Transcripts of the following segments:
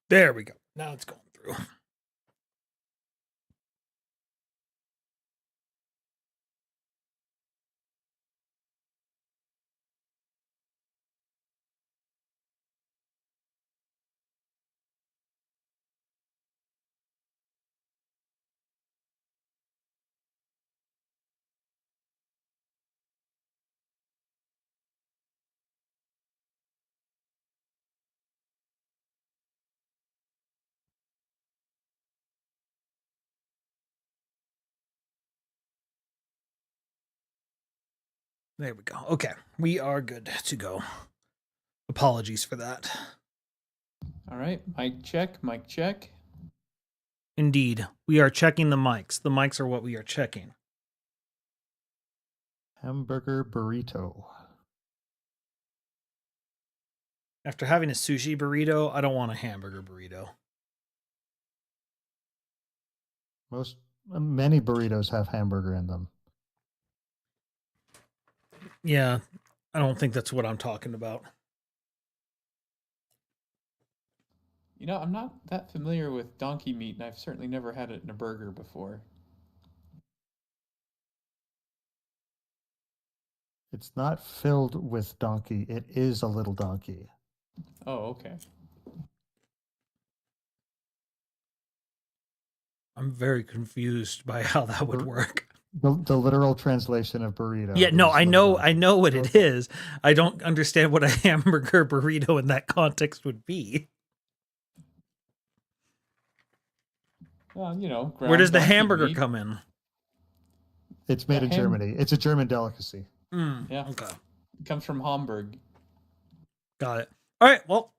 There we go. Now it's going through. There we go. Okay, we are good to go. Apologies for that. All right, mic check, mic check. Indeed, we are checking the mics. The mics are what we are checking. Hamburger burrito. After having a sushi burrito, I don't want a hamburger burrito. Many burritos have hamburger in them. Yeah, I don't think that's what I'm talking about. You know, I'm not that familiar with donkey meat, and I've certainly never had it in a burger before. It's not filled with donkey. It is a little donkey. Oh, okay. I'm very confused by how that would work. The literal translation of burrito. Yeah, no, I know what it is. I don't understand what a hamburger burrito in that context would be. Well, you know, where does the donkey hamburger meat. come in? It's made in Germany. It's a German delicacy. Yeah. Okay. It comes from Hamburg. Got it. All right, well,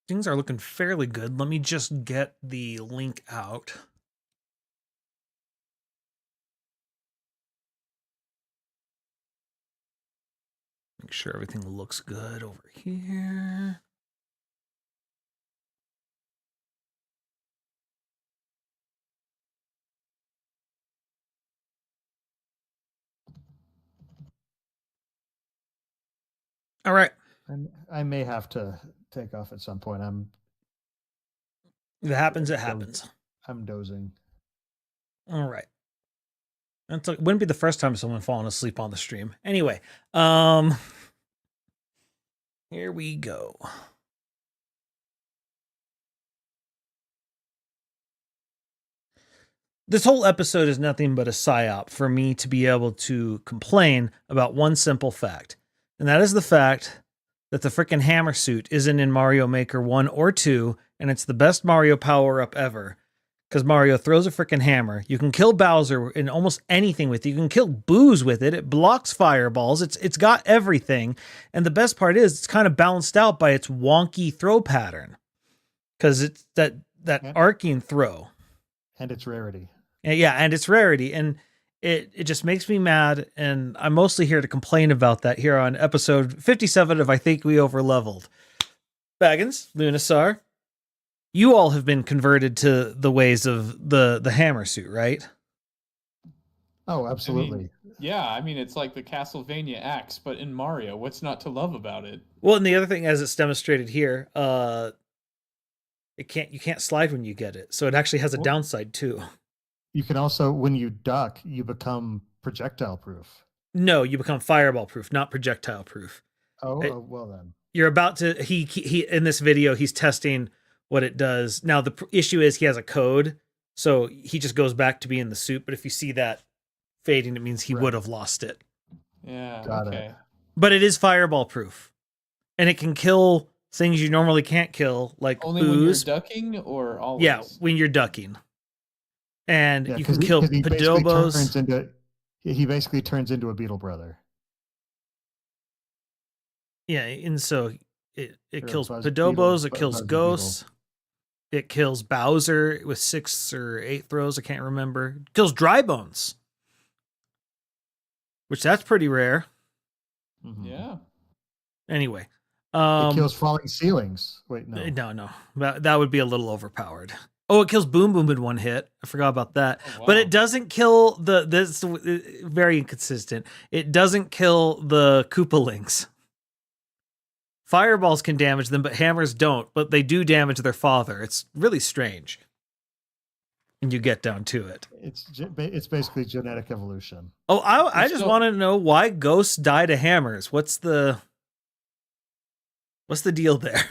things are looking fairly good. Let me just get the link out. Make sure everything looks good over here. All right. I may have to take off at some point. If it happens, it happens. I'm dozing. All right. It wouldn't be the first time someone fallen asleep on the stream. Anyway, here we go. This whole episode is nothing but a psyop for me to be able to complain about one simple fact. And that is the fact that the frickin' hammer suit isn't in Mario Maker 1 or 2, and it's the best Mario power-up ever. Because Mario throws a frickin' hammer. You can kill Bowser in almost anything with it. You can kill Boo's with it. It blocks fireballs. It's got everything. And the best part is it's kind of balanced out by its wonky throw pattern. Because it's that arcing throw. And its rarity. Yeah, and its rarity. And it just makes me mad. And I'm mostly here to complain about that here on episode 57 of I Think We Overleveled. Baggins, Lunasar, you all have been converted to the ways of the hammer suit, right? Oh, absolutely. I mean, it's like the Castlevania axe, but in Mario. What's not to love about it? Well, and the other thing, as it's demonstrated here, you can't slide when you get it, so it actually has a downside too. You can also, when you duck, you become projectile proof. No, you become fireball proof, not projectile proof. Oh, well then. You're about to. He in this video, he's testing what it does. Now, the issue is he has a code, so he just goes back to being the suit. But if you see that fading, it means he would have lost it. Yeah, Got okay. it. But it is fireball proof, and it can kill things you normally can't kill, like only Boo's. when you're ducking, or always? Yeah, when you're ducking, and you can he kill basically Padobos. He basically turns into a Beetle Brother. Yeah, and so it kills Padobos, Beetle, it kills Buzzy Ghosts, it kills Bowser with 6 or 8 throws, I can't remember. It kills Dry Bones, which that's pretty rare. Mm-hmm. Yeah. Anyway. It kills falling ceilings. Wait, no. No. That would be a little overpowered. Oh, it kills Boom Boom in one hit. I forgot about that. Oh, wow. But it doesn't kill this very inconsistent. It doesn't kill the Koopalings. Fireballs can damage them, but hammers don't, but they do damage their father. It's really strange. And you get down to it. It's basically genetic evolution. Oh, I just want to know why ghosts die to hammers. What's the deal there?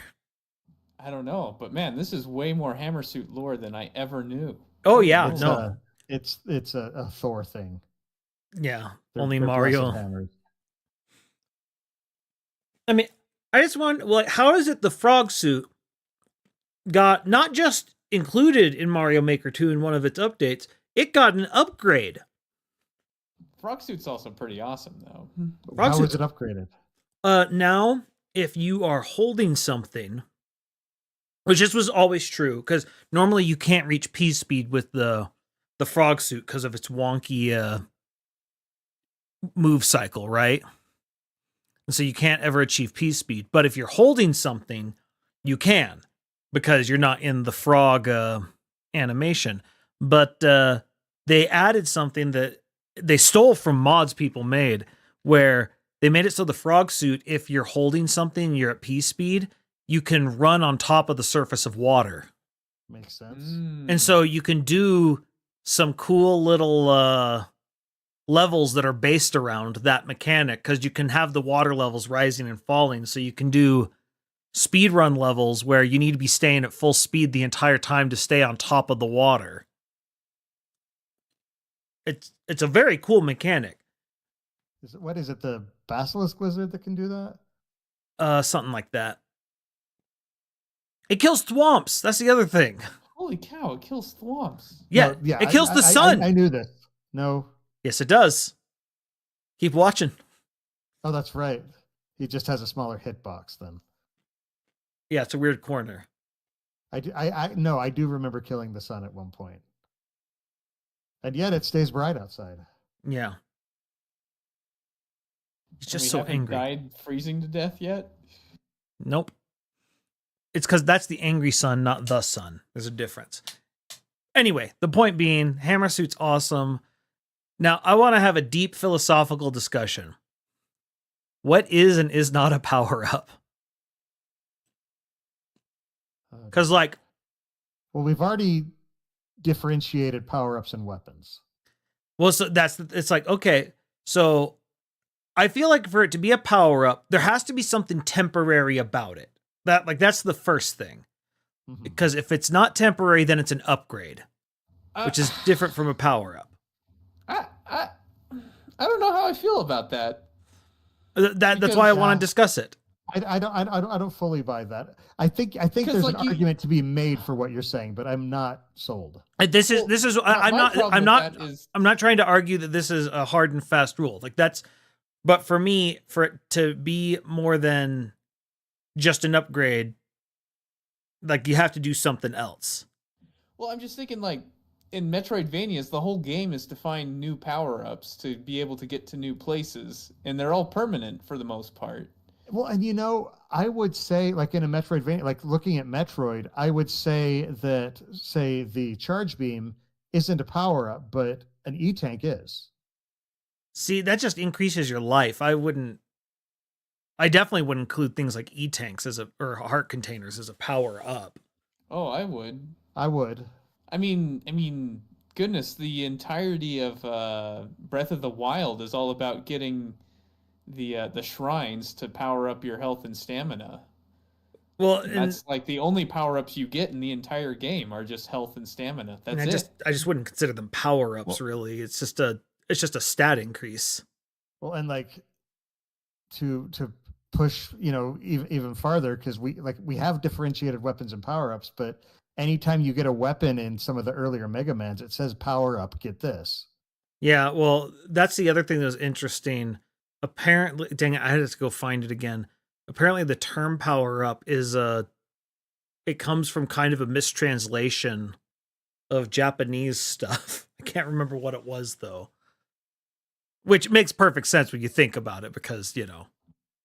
I don't know, but man, this is way more Hammersuit lore than I ever knew. Oh yeah, It's no. It's a Thor thing. Yeah, They're only blessed Mario. hammers. I mean, I just want, like, how is it the frog suit got not just included in Mario Maker 2 in one of its updates, it got an upgrade. Frog suit's also pretty awesome, though. How is it upgraded? Now, if you are holding something, which this was always true, because normally you can't reach P speed with the frog suit because of its wonky move cycle, right? And so you can't ever achieve P speed. But if you're holding something, you can, because you're not in the frog animation. But they added something that they stole from mods people made, where they made it so the frog suit, if you're holding something, you're at P speed, you can run on top of the surface of water. Makes sense. And so you can do some cool little levels that are based around that mechanic, because you can have the water levels rising and falling. So you can do speed run levels where you need to be staying at full speed the entire time to stay on top of the water. It's a very cool mechanic. What is it? The basilisk lizard that can do that? Something like that. It kills thwomps. That's the other thing. Holy cow! It kills thwomps. Yeah, No, it kills the sun. I knew this. No. Yes, it does. Keep watching. Oh, that's right. He just has a smaller hitbox then. Yeah, it's a weird corner. I do remember killing the sun at one point. And yet it stays bright outside. Yeah. He's just We so haven't angry. Died freezing to death yet? Nope. It's because that's the angry sun, not the sun. There's a difference. Anyway, the point being, Hammersuit's awesome. Now, I want to have a deep philosophical discussion. What is and is not a power-up? Because, like... Well, we've already differentiated power-ups and weapons. Well, so it's like, okay, so I feel like for it to be a power-up, there has to be something temporary about it. That's the first thing. Mhm. Because if it's not temporary, then it's an upgrade, which is different from a power-up. I don't know how I feel about that. That's why I want to discuss it. I don't fully buy that. I think there's an argument to be made for what you're saying, but I'm not sold. I'm not trying to argue that this is a hard and fast rule. But for me, for it to be more than just an upgrade, like, you have to do something else. Well, I'm just thinking, like, in Metroidvanias, the whole game is to find new power-ups to be able to get to new places, and they're all permanent for the most part. Well, and I would say, like, in a Metroidvania, like looking at Metroid, I would say that, say, the charge beam isn't a power-up, but an E-tank is. See, that just increases your life. I definitely would include things like E-tanks or heart containers as a power-up. Oh, I would. I mean, goodness, the entirety of Breath of the Wild is all about getting the shrines to power up your health and stamina. Well, that's like the only power-ups you get in the entire game are just health and stamina. That's it. I just wouldn't consider them power-ups, really. It's just a stat increase. Well, and like to push, even farther, because we have differentiated weapons and power-ups, but anytime you get a weapon in some of the earlier Mega Mans, it says power up, get this. Yeah, well, that's the other thing that was interesting. Apparently, dang it, I had to go find it again. Apparently the term power up is it comes from kind of a mistranslation of Japanese stuff. I can't remember what it was though. Which makes perfect sense when you think about it, because,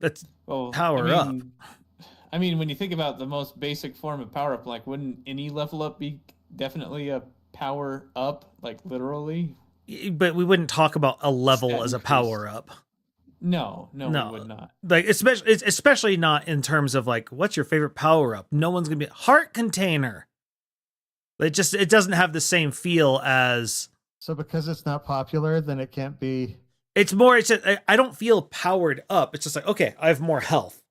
that's power up. I mean, when you think about the most basic form of power up, like, wouldn't any level up be definitely a power up, like, literally? But we wouldn't talk about a level as a power up. No, we No. would not. Like especially not in terms of like what's your favorite power up. No one's gonna be heart container. It doesn't have the same feel as. So because it's not popular, then it can't be. It's more. It's just, I don't feel powered up. It's just like okay, I have more health.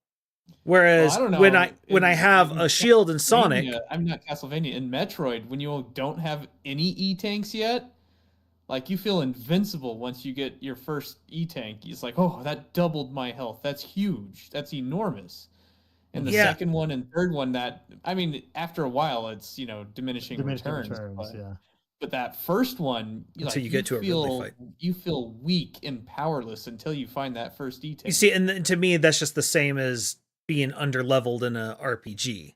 Whereas Well, I don't know. when I have in a shield in Sonic, Castlevania- I'm not Castlevania. In Metroid, when you don't have any E-tanks yet, like you feel invincible once you get your first E-tank. It's like, oh, that doubled my health. That's huge. That's enormous. And the Yeah. second one and third one, that I mean, after a while, it's diminishing returns. But that first one, Until you get to a really fight. you feel weak and powerless until you find that first E-tank. you see, and to me, that's just the same as being underleveled in a RPG.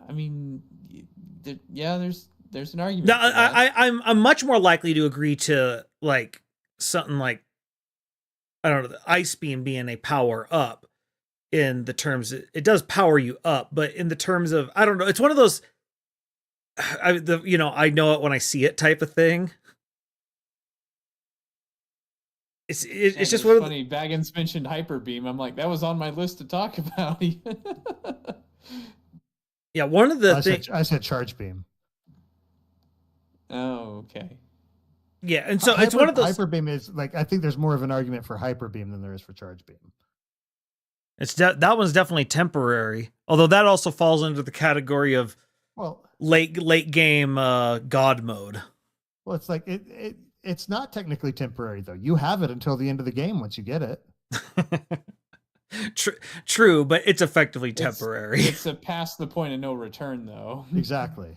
I mean, there's an argument. No, for that. I'm much more likely to agree to like something like I don't know, the ice beam being a power up in the terms it does power you up, but in the terms of I don't know, it's one of those I know it when I see it type of thing. It's just one funny. Baggins mentioned Hyper Beam. I'm like, that was on my list to talk about. Yeah, one of the things I said Charge Beam. Oh, okay. Yeah, and so it's one of those. Hyper Beam is like I think there's more of an argument for Hyper Beam than there is for Charge Beam. It's that one's definitely temporary, although that also falls into the category of late game God mode. Well, it's like it's not technically temporary though. You have it until the end of the game once you get it. True, but it's effectively temporary. It's a past the point of no return, though. Exactly.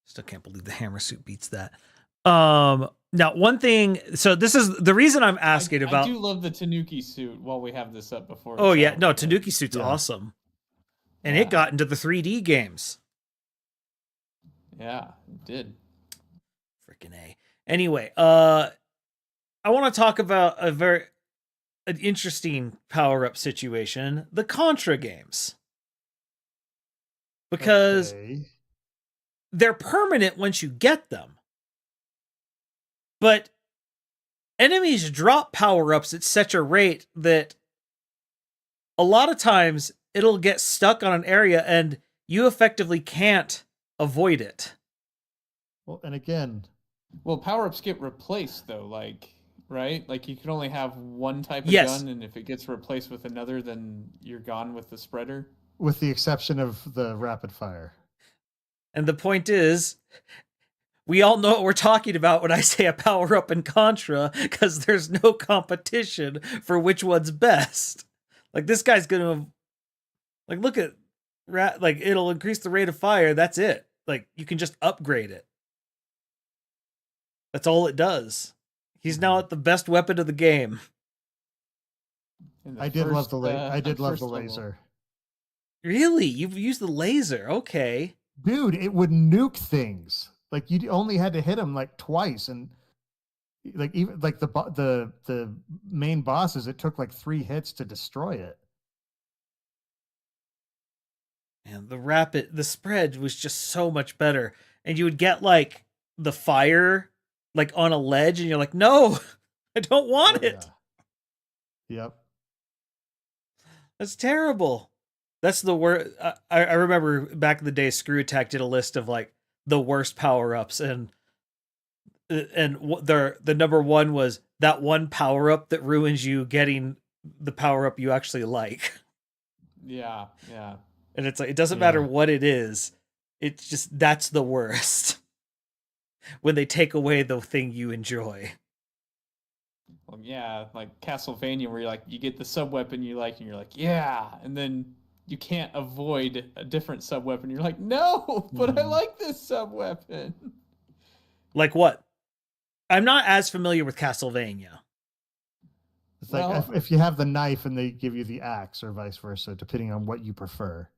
Still can't believe the hammer suit beats that. Now, one thing. So this is the reason I'm asking about. I do love the Tanuki suit. While we have this up before. Oh yeah, no, Tanuki suit's awesome, and it got into the 3D games. Yeah, it did. Freaking A. Anyway, I want to talk about an interesting power-up situation, the Contra games. Because they're permanent once you get them. But enemies drop power-ups at such a rate that a lot of times it'll get stuck on an area and you effectively can't avoid it. Well, and again... Well, power-ups get replaced, though, right? Like, you can only have one type of gun, and if it gets replaced with another, then you're gone with the spreader? With the exception of the rapid fire. And the point is, we all know what we're talking about when I say a power-up in Contra, because there's no competition for which one's best. Like, this guy's gonna... Like, look at... Like, it'll increase the rate of fire, that's it. Like, you can just upgrade it. That's all it does. He's now at the best weapon of the game. I did love the laser. Really? You've used the laser? Okay. Dude, it would nuke things. Like you only had to hit him like twice, and like even like the main bosses, it took like 3 hits to destroy it. And the spread was just so much better. And you would get like the fire like on a ledge, and you're like, no, I don't want it. Yeah. Yep. That's terrible. That's the worst. I remember back in the day, Screw Attack did a list of like the worst power-ups, and the number one was that one power-up that ruins you getting the power-up you actually like. Yeah. And it's like, it doesn't matter what it is. It's just, that's the worst. When they take away the thing you enjoy. Well, yeah, like Castlevania, where you get the sub-weapon you like, and you're like, yeah, and then you can't avoid a different sub-weapon. You're like, no, but I like this sub-weapon. Like what? I'm not as familiar with Castlevania. It's like if you have the knife and they give you the axe, or vice versa, depending on what you prefer.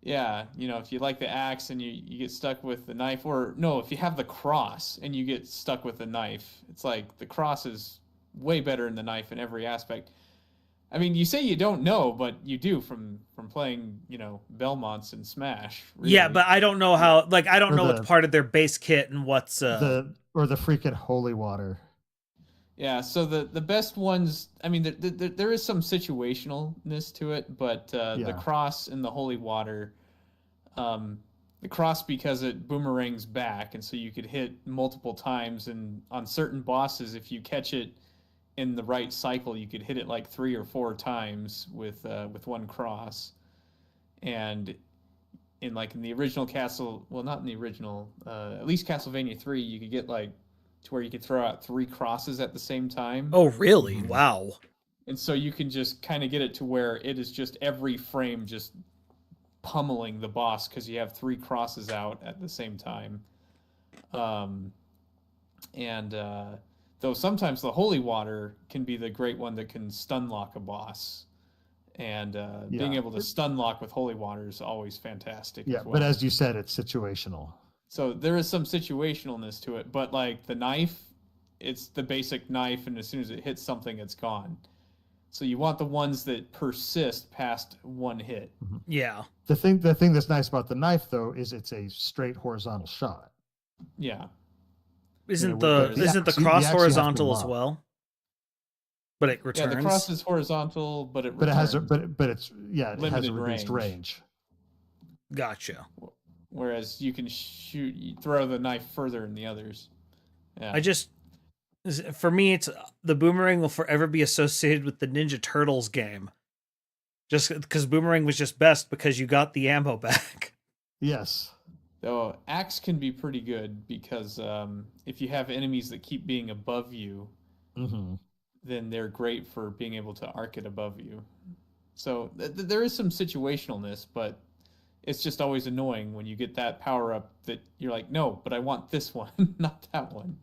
Yeah, if you like the axe and you get stuck with the knife, or no, if you have the cross and you get stuck with the knife, it's like the cross is way better than the knife in every aspect. I mean, you say you don't know, but you do from playing, Belmonts and Smash. Really. Yeah, but I don't know how. Like, I don't know what's part of their base kit and what's the freaking holy water. Yeah, so the best ones, I mean, there is some situationalness to it, but the Yeah. cross and the holy water, the cross because it boomerangs back, and so you could hit multiple times, and on certain bosses, if you catch it in the right cycle, you could hit it like 3 or 4 times with one cross, and in the original Castle, well, not in the original, at least Castlevania 3, you could get like to where you could throw out 3 crosses at the same time. Oh, really? Mhm. Wow. And so you can just kind of get it to where it is just every frame just pummeling the boss because you have 3 crosses out at the same time. And though sometimes the holy water can be the great one that can stun lock a boss. And being Yeah. able to stun lock with holy water is always fantastic. Yeah, as well. but as you said, it's situational. So there is some situationalness to it, but like the knife, it's the basic knife, and as soon as it hits something, it's gone. So you want the ones that persist past one hit. Yeah. The thing that's nice about the knife, though, is it's a straight horizontal shot. Yeah. Isn't with the isn't the axe, you cross actually have to horizontal as lock. well? But it Yeah, returns. the cross is horizontal, but it But it has returns. but it's it has a Limited reduced range. Gotcha. Whereas you can throw the knife further in the others. Yeah. For me, it's the boomerang will forever be associated with the Ninja Turtles game. Just because boomerang was just best because you got the ammo back. Yes. Though axe can be pretty good because if you have enemies that keep being above you, Mm-hmm. then they're great for being able to arc it above you. So there is some situationalness, but it's just always annoying when you get that power up that you're like, no, but I want this one, not that one.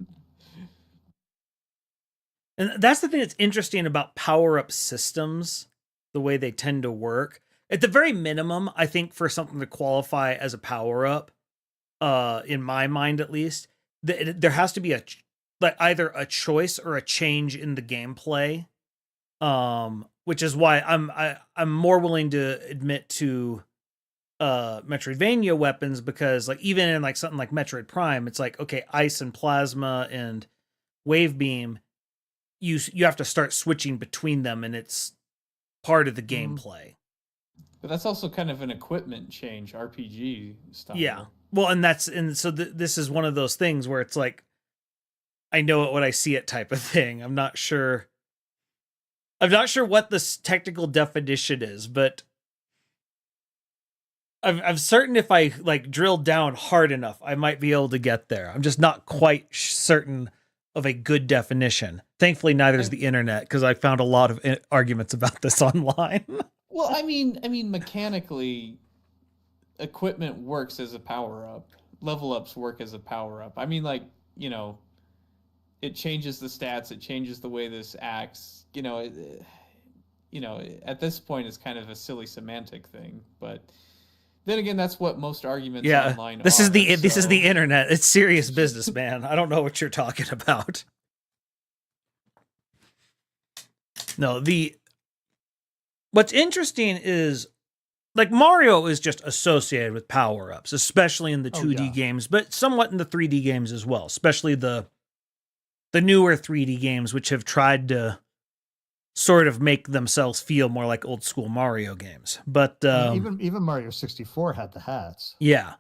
And that's the thing that's interesting about power-up systems, the way they tend to work. At the very minimum, I think for something to qualify as a power-up, in my mind at least, there has to be either a choice or a change in the gameplay. Which is why I'm more willing to admit to Metroidvania weapons, because like even in like something like Metroid Prime, it's like, okay, ice and plasma and wave beam, you have to start switching between them, and it's part of the gameplay. But that's also kind of an equipment change, RPG style. Yeah. Well, and so this is one of those things where it's like, I know it when I see it type of thing. I'm not sure what this technical definition is, but I'm certain if I like drill down hard enough, I might be able to get there. I'm just not quite certain of a good definition. Thankfully, neither is the internet, because I found a lot of arguments about this online. Well, I mean, mechanically, equipment works as a power up. Level ups work as a power up. I mean, like, it changes the stats. It changes the way this acts. At this point, it's kind of a silly semantic thing. But then again, that's what most arguments online this are. This is the internet. It's serious business, man. I don't know what you're talking about. No, what's interesting is, like, Mario is just associated with power-ups, especially in the 2D games, but somewhat in the 3D games as well, especially the newer 3D games, which have tried to sort of make themselves feel more like old school Mario games. But even Mario 64 had the hats. Yeah.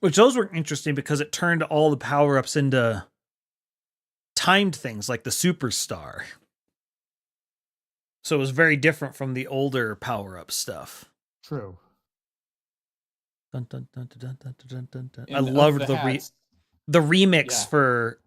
Which those were interesting because it turned all the power-ups into timed things like the Superstar. So it was very different from the older power-up stuff. True. Dun, dun, dun, dun, dun, dun, dun, dun. I And loved of the remix for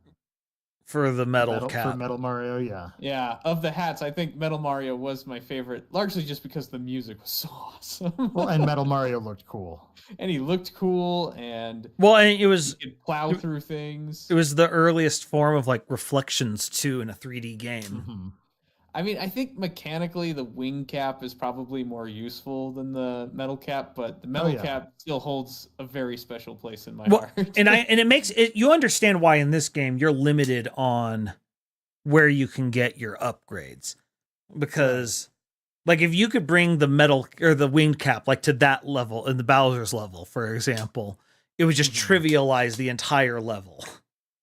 the Metal Cap. For Metal Mario, yeah. Yeah, of the hats, I think Metal Mario was my favorite, largely just because the music was so awesome. Well, and Metal Mario looked cool. And he looked cool, and it was, he could plow through things. It was the earliest form of like reflections too in a 3D game. Mm-hmm. I mean, I think mechanically the wing cap is probably more useful than the metal cap, but the metal cap still holds a very special place in my heart. And it makes it, you understand why in this game you're limited on where you can get your upgrades, because like if you could bring the metal or the wing cap like to that level in the Bowser's level, for example, it would just trivialize the entire level.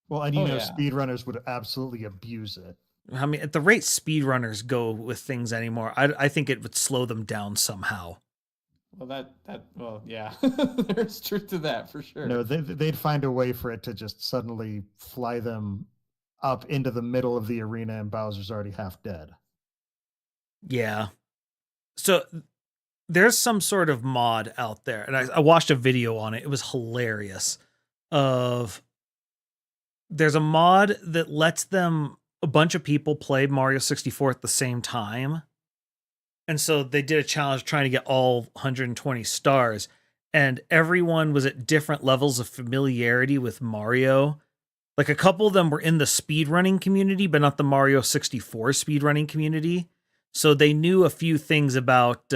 Well, and Oh, yeah. speedrunners would absolutely abuse it. I mean, at the rate speedrunners go with things anymore, I think it would slow them down somehow. Well, well, yeah, there's truth to that for sure. No, they'd find a way for it to just suddenly fly them up into the middle of the arena, and Bowser's already half dead. Yeah. So there's some sort of mod out there, and I watched a video on it. It was hilarious. There's a mod that lets a bunch of people play Mario 64 at the same time. And so they did a challenge trying to get all 120 stars, and everyone was at different levels of familiarity with Mario. Like a couple of them were in the speedrunning community, but not the Mario 64 speedrunning community. So they knew a few things about,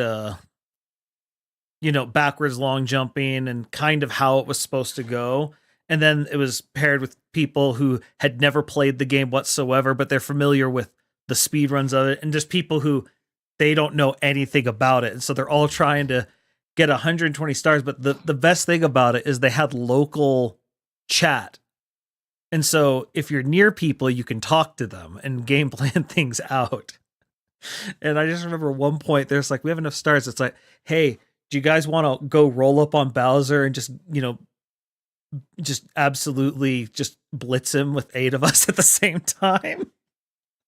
backwards long jumping and kind of how it was supposed to go. And then it was paired with people who had never played the game whatsoever, but they're familiar with the speedruns of it, and just people who they don't know anything about it. And so they're all trying to get 120 stars. But the best thing about it is they had local chat. And so if you're near people, you can talk to them and game plan things out. And I just remember one point, there's like, we have enough stars. It's like, hey, do you guys want to go roll up on Bowser and just absolutely just blitz him with 8 of us at the same time?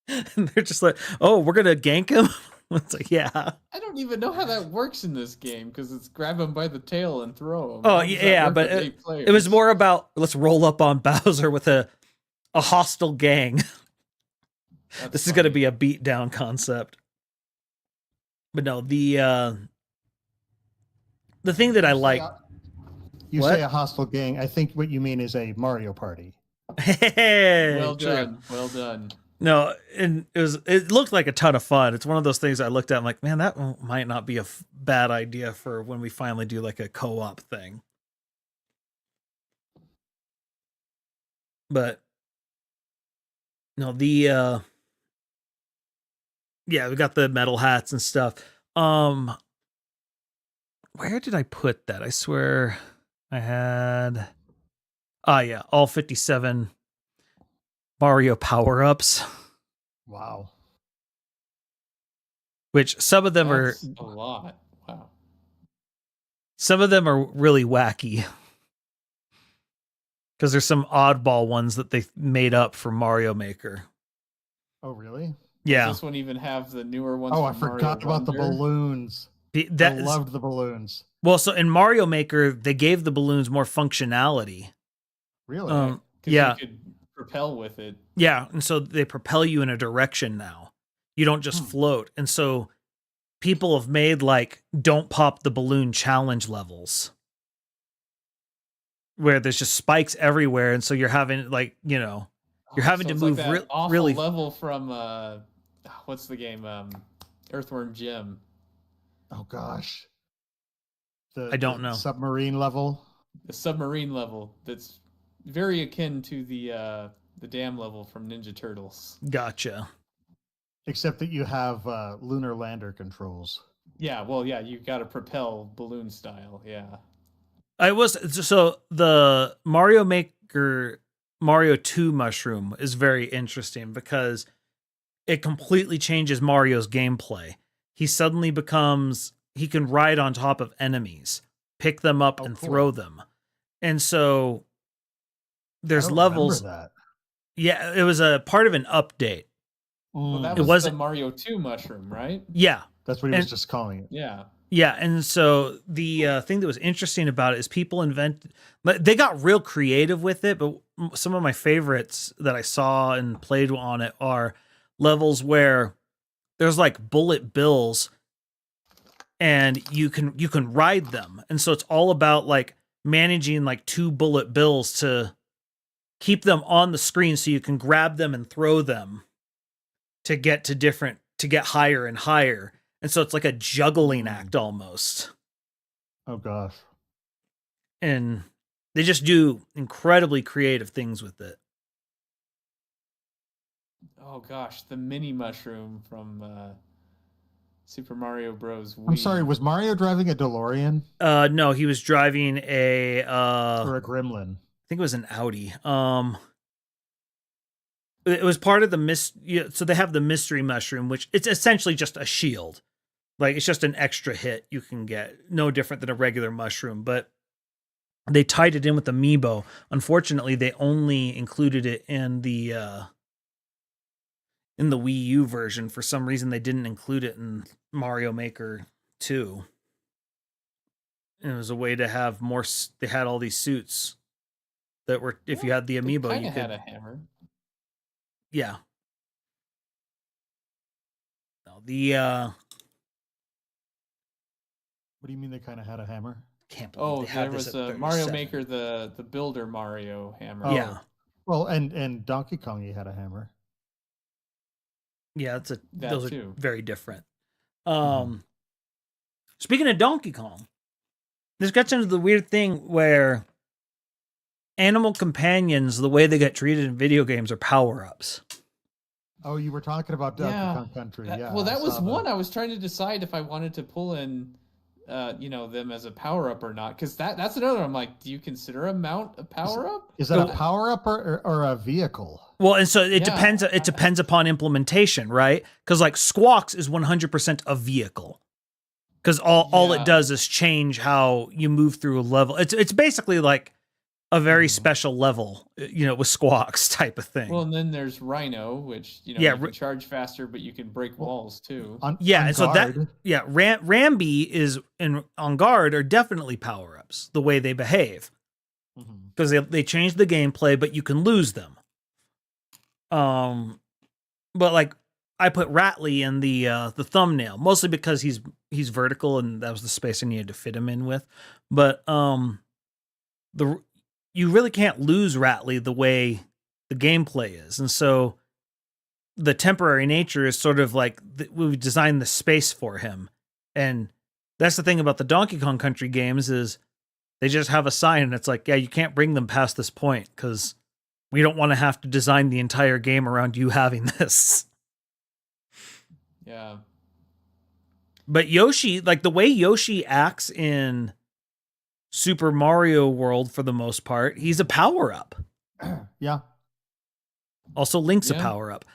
And they're just like, oh, we're going to gank him? It's like, yeah. I don't even know how that works in this game because it's grab him by the tail and throw him. Oh, yeah, but it was more about let's roll up on Bowser with a hostile gang. This is going to be a beatdown concept. But no, the thing that I like. You say a hostile gang. I think what you mean is a Mario Party. Hey, well done. Well done. No, and it looked like a ton of fun. It's one of those things I looked at, I'm like, man, that might not be a bad idea for when we finally do like a co-op thing. But no, we got the metal hats and stuff. Where did I put that? I swear I had all 57 Mario power-ups. Wow. Which some of them That's a lot. Wow. Some of them are really wacky. Because there's some oddball ones that they made up for Mario Maker. Oh, really? Yeah. Does this one even have the newer ones? Oh, I forgot about the balloons. I loved the balloons. Well, so in Mario Maker, they gave the balloons more functionality. Really? Yeah. You could propel with it. Yeah, and so they propel you in a direction now. You don't just float. And so people have made like don't pop the balloon challenge levels where there's just spikes everywhere, and so you're having like, you're having to move like that really level from what's the game? Earthworm Jim. Oh gosh. I don't know. Submarine level. The submarine level that's very akin to the dam level from Ninja Turtles. Gotcha. Except that you have lunar lander controls. Yeah, well, yeah, you got to propel balloon style. Yeah. So the Mario Maker Mario 2 mushroom is very interesting because it completely changes Mario's gameplay. He suddenly he can ride on top of enemies, pick them up and throw them. And so there's levels. That. Yeah, it was a part of an update. Well, that was the Mario 2 mushroom, right? Yeah. That's what he was just calling it. Yeah. Yeah, and so the thing that was interesting about it is they got real creative with it, but some of my favorites that I saw and played on it are levels where there's like bullet bills and you can ride them. And so it's all about like managing like 2 bullet bills to keep them on the screen so you can grab them and throw them to get higher and higher. And so it's like a juggling act almost. Oh gosh. And they just do incredibly creative things with it. Oh gosh, the mini mushroom from Super Mario Bros. Wii. I'm sorry, was Mario driving a DeLorean? No, he was driving or a Gremlin. I think it was an Audi. It was part of the so they have the mystery mushroom, which it's essentially just a shield. Like it's just an extra hit you can get, no different than a regular mushroom. But they tied it in with Amiibo. Unfortunately, they only included it in the Wii U version. For some reason, they didn't include it in Mario Maker 2. And it was a way to have more. They had all these suits that were, if you had the Amiibo, They you could. had a hammer. Yeah. No, the What do you mean they kind of had a hammer? can't believe they There had this was at a Mario 37. Maker, the Builder Mario hammer. Oh. Yeah. Well, and Donkey Kong, he had a hammer. Yeah, those too. are very different. Speaking of Donkey Kong, this gets into the weird thing where animal companions, the way they get treated in video games, are power-ups. Oh, you were talking about Donkey Kong Country. Yeah. Well, that was one. that. I was trying to decide if I wanted to pull in, them as a power up or not, because that's another. I'm like, do you consider a mount a power up? Is that a power up or a vehicle? Well, and so it depends. It depends upon implementation, right? Because like Squawks is 100% a vehicle. Because all it does is change how you move through a level. It's basically like a very special level, with Squawks type of thing. Well, and then there's Rhino, which you can charge faster, but you can break walls too. On so guard. Rambi is on guard are definitely power ups the way they behave, because they change the gameplay, but you can lose them. But like I put Ratley in the thumbnail mostly because he's vertical and that was the space I needed to fit him in with, but you really can't lose Ratley the way the gameplay is. And so the temporary nature is sort of like we've designed the space for him. And that's the thing about the Donkey Kong Country games is they just have a sign and it's like, yeah, you can't bring them past this point because we don't want to have to design the entire game around you having this. Yeah. But Yoshi, like the way Yoshi acts in Super Mario World, for the most part, he's a power up. Yeah. Also, Link's a power up.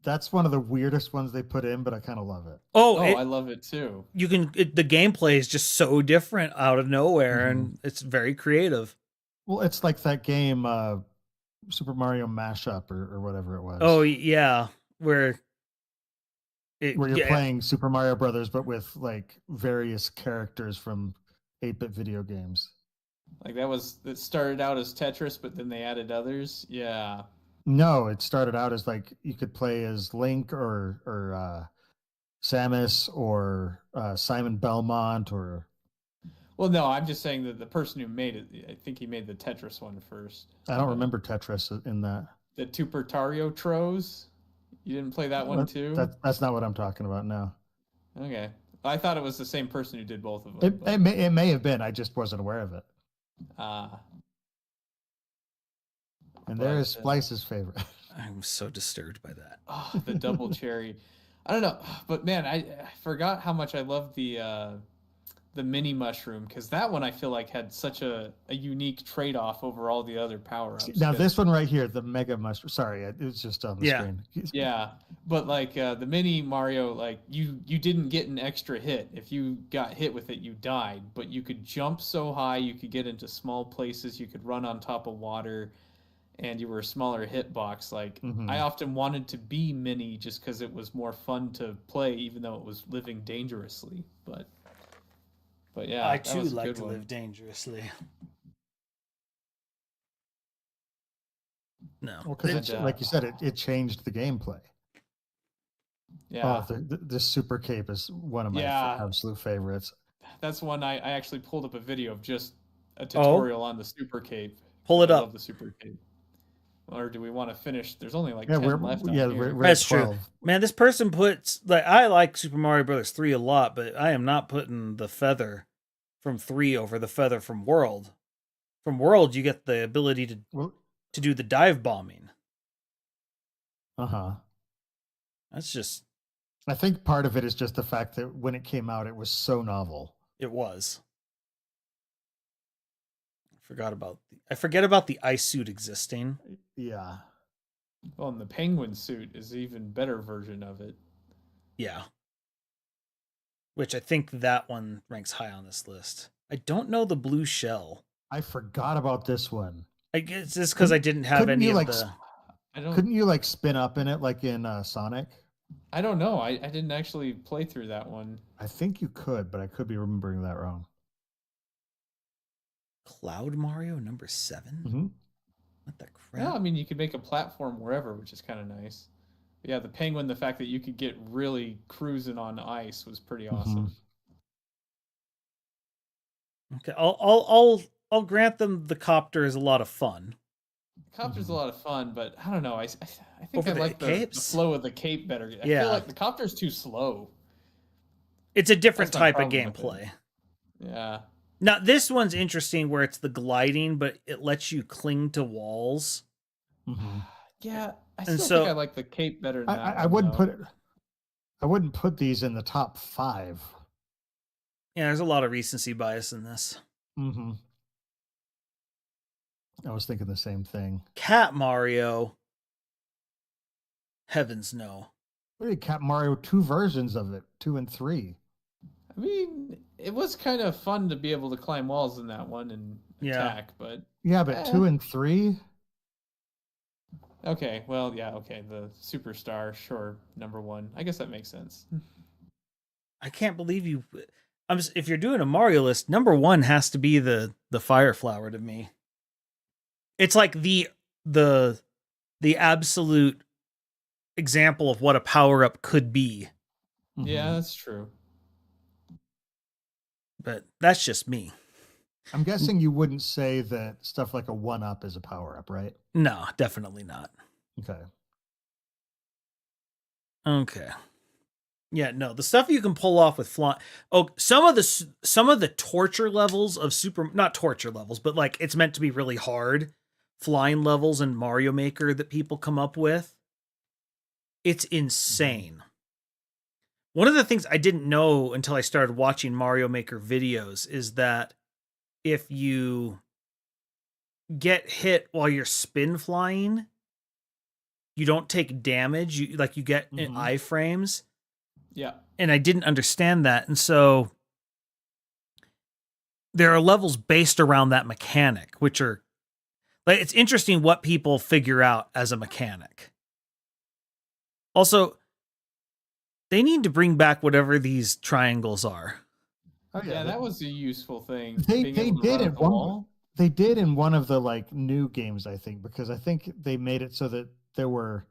That's one of the weirdest ones they put in, but I kind of love it. I love it too. You can. The gameplay is just so different out of nowhere, and it's very creative. Well, it's like that game, Super Mario Mashup or whatever it was. Oh yeah, where you're playing Super Mario Brothers, but with like various characters from 8-bit video games. Like that started out as Tetris, but then they added others. Yeah. No, it started out as like you could play as Link or Samus or Simon Belmont or. Well, no, I'm just saying that the person who made it, I think he made the Tetris one first. I don't remember Tetris in that. The Tupertario Tros? You didn't play that one too? That's not what I'm talking about now. Okay. I thought it was the same person who did both of them. It may have been. I just wasn't aware of it. And there is Splice's favorite. I'm so disturbed by that. Oh, the double cherry. I don't know, but man, I forgot how much I loved the mini mushroom, because that one I feel like had such a unique trade-off over all the other power-ups. Now this one right here, the mega mushroom. Sorry, it was just on the screen. Yeah, but like the mini Mario, like you didn't get an extra hit. If you got hit with it, you died. But you could jump so high, you could get into small places, you could run on top of water, and you were a smaller hitbox. Like I often wanted to be mini just because it was more fun to play, even though it was living dangerously. But yeah, I too like to live dangerously. No, well, because like you said, it changed the gameplay. Yeah, the Super Cape is one of my absolute favorites. That's one I actually pulled up a video of, just a tutorial on the Super Cape. Pull it up. I love the Super Cape. Or do we want to finish? There's only like 10 left. That's true. Man, this person puts I like Super Mario Brothers 3 a lot, but I am not putting the feather from 3 over the feather from World. From World, you get the ability to do the dive bombing. That's just. I think part of it is just the fact that when it came out, it was so novel. It was. I forget about the ice suit existing. Yeah. Well, and the penguin suit is an even better version of it. Yeah. Which I think that one ranks high on this list. I don't know the blue shell. I forgot about this one. I guess it's because I didn't have Couldn't any you of like the. couldn't you like spin up in it like in Sonic? I don't know. I didn't actually play through that one. I think you could, but I could be remembering that wrong. Cloud Mario number 7? Mm-hmm. What the crap? Yeah, I mean, you could make a platform wherever, which is kind of nice. But yeah, the penguin, the fact that you could get really cruising on ice was pretty awesome. Okay, I'll grant them the copter is a lot of fun. Copter's a lot of fun, but I don't know. I think Over I the like the capes? flow of the cape better. I Yeah. feel like the copter's too slow. It's a different That's my type of problem with gameplay. Yeah. Now, this one's interesting where it's the gliding, but it lets you cling to walls. Mm-hmm. Yeah, I And still so- think I like the cape better than that I one, wouldn't though. I wouldn't put these in the top 5. Yeah, there's a lot of recency bias in this. Mm-hmm. I was thinking the same thing. Cat Mario. Heavens no. We did Cat Mario 2 versions of it, 2 and 3. I mean, it was kind of fun to be able to climb walls in that one and Yeah. attack, but Yeah, but 2 and 3? okay, well, yeah, okay, the superstar, sure, number 1. I guess that makes sense. I can't believe you. If you're doing a Mario list, number 1 has to be the Fire Flower to me. It's like the absolute example of what a power up could be. Mm-hmm. Yeah, that's true. But that's just me. I'm guessing you wouldn't say that stuff like a 1-up is a power-up, right? No, definitely not. Okay. Okay. Yeah, no, the stuff you can pull off with flying. Oh, some of the torture levels of not torture levels, but like it's meant to be really hard flying levels in Mario Maker that people come up with. It's insane. One of the things I didn't know until I started watching Mario Maker videos is that if you get hit while you're spin flying, you don't take damage. You get in iframes. Yeah. And I didn't understand that. And so there are levels based around that mechanic, which are like, it's interesting what people figure out as a mechanic. Also, they need to bring back whatever these triangles are. Oh, Yeah, that was a useful thing. They being able to did run it up the wall. They did in one of the like new games, I think, because I think they made it so that there were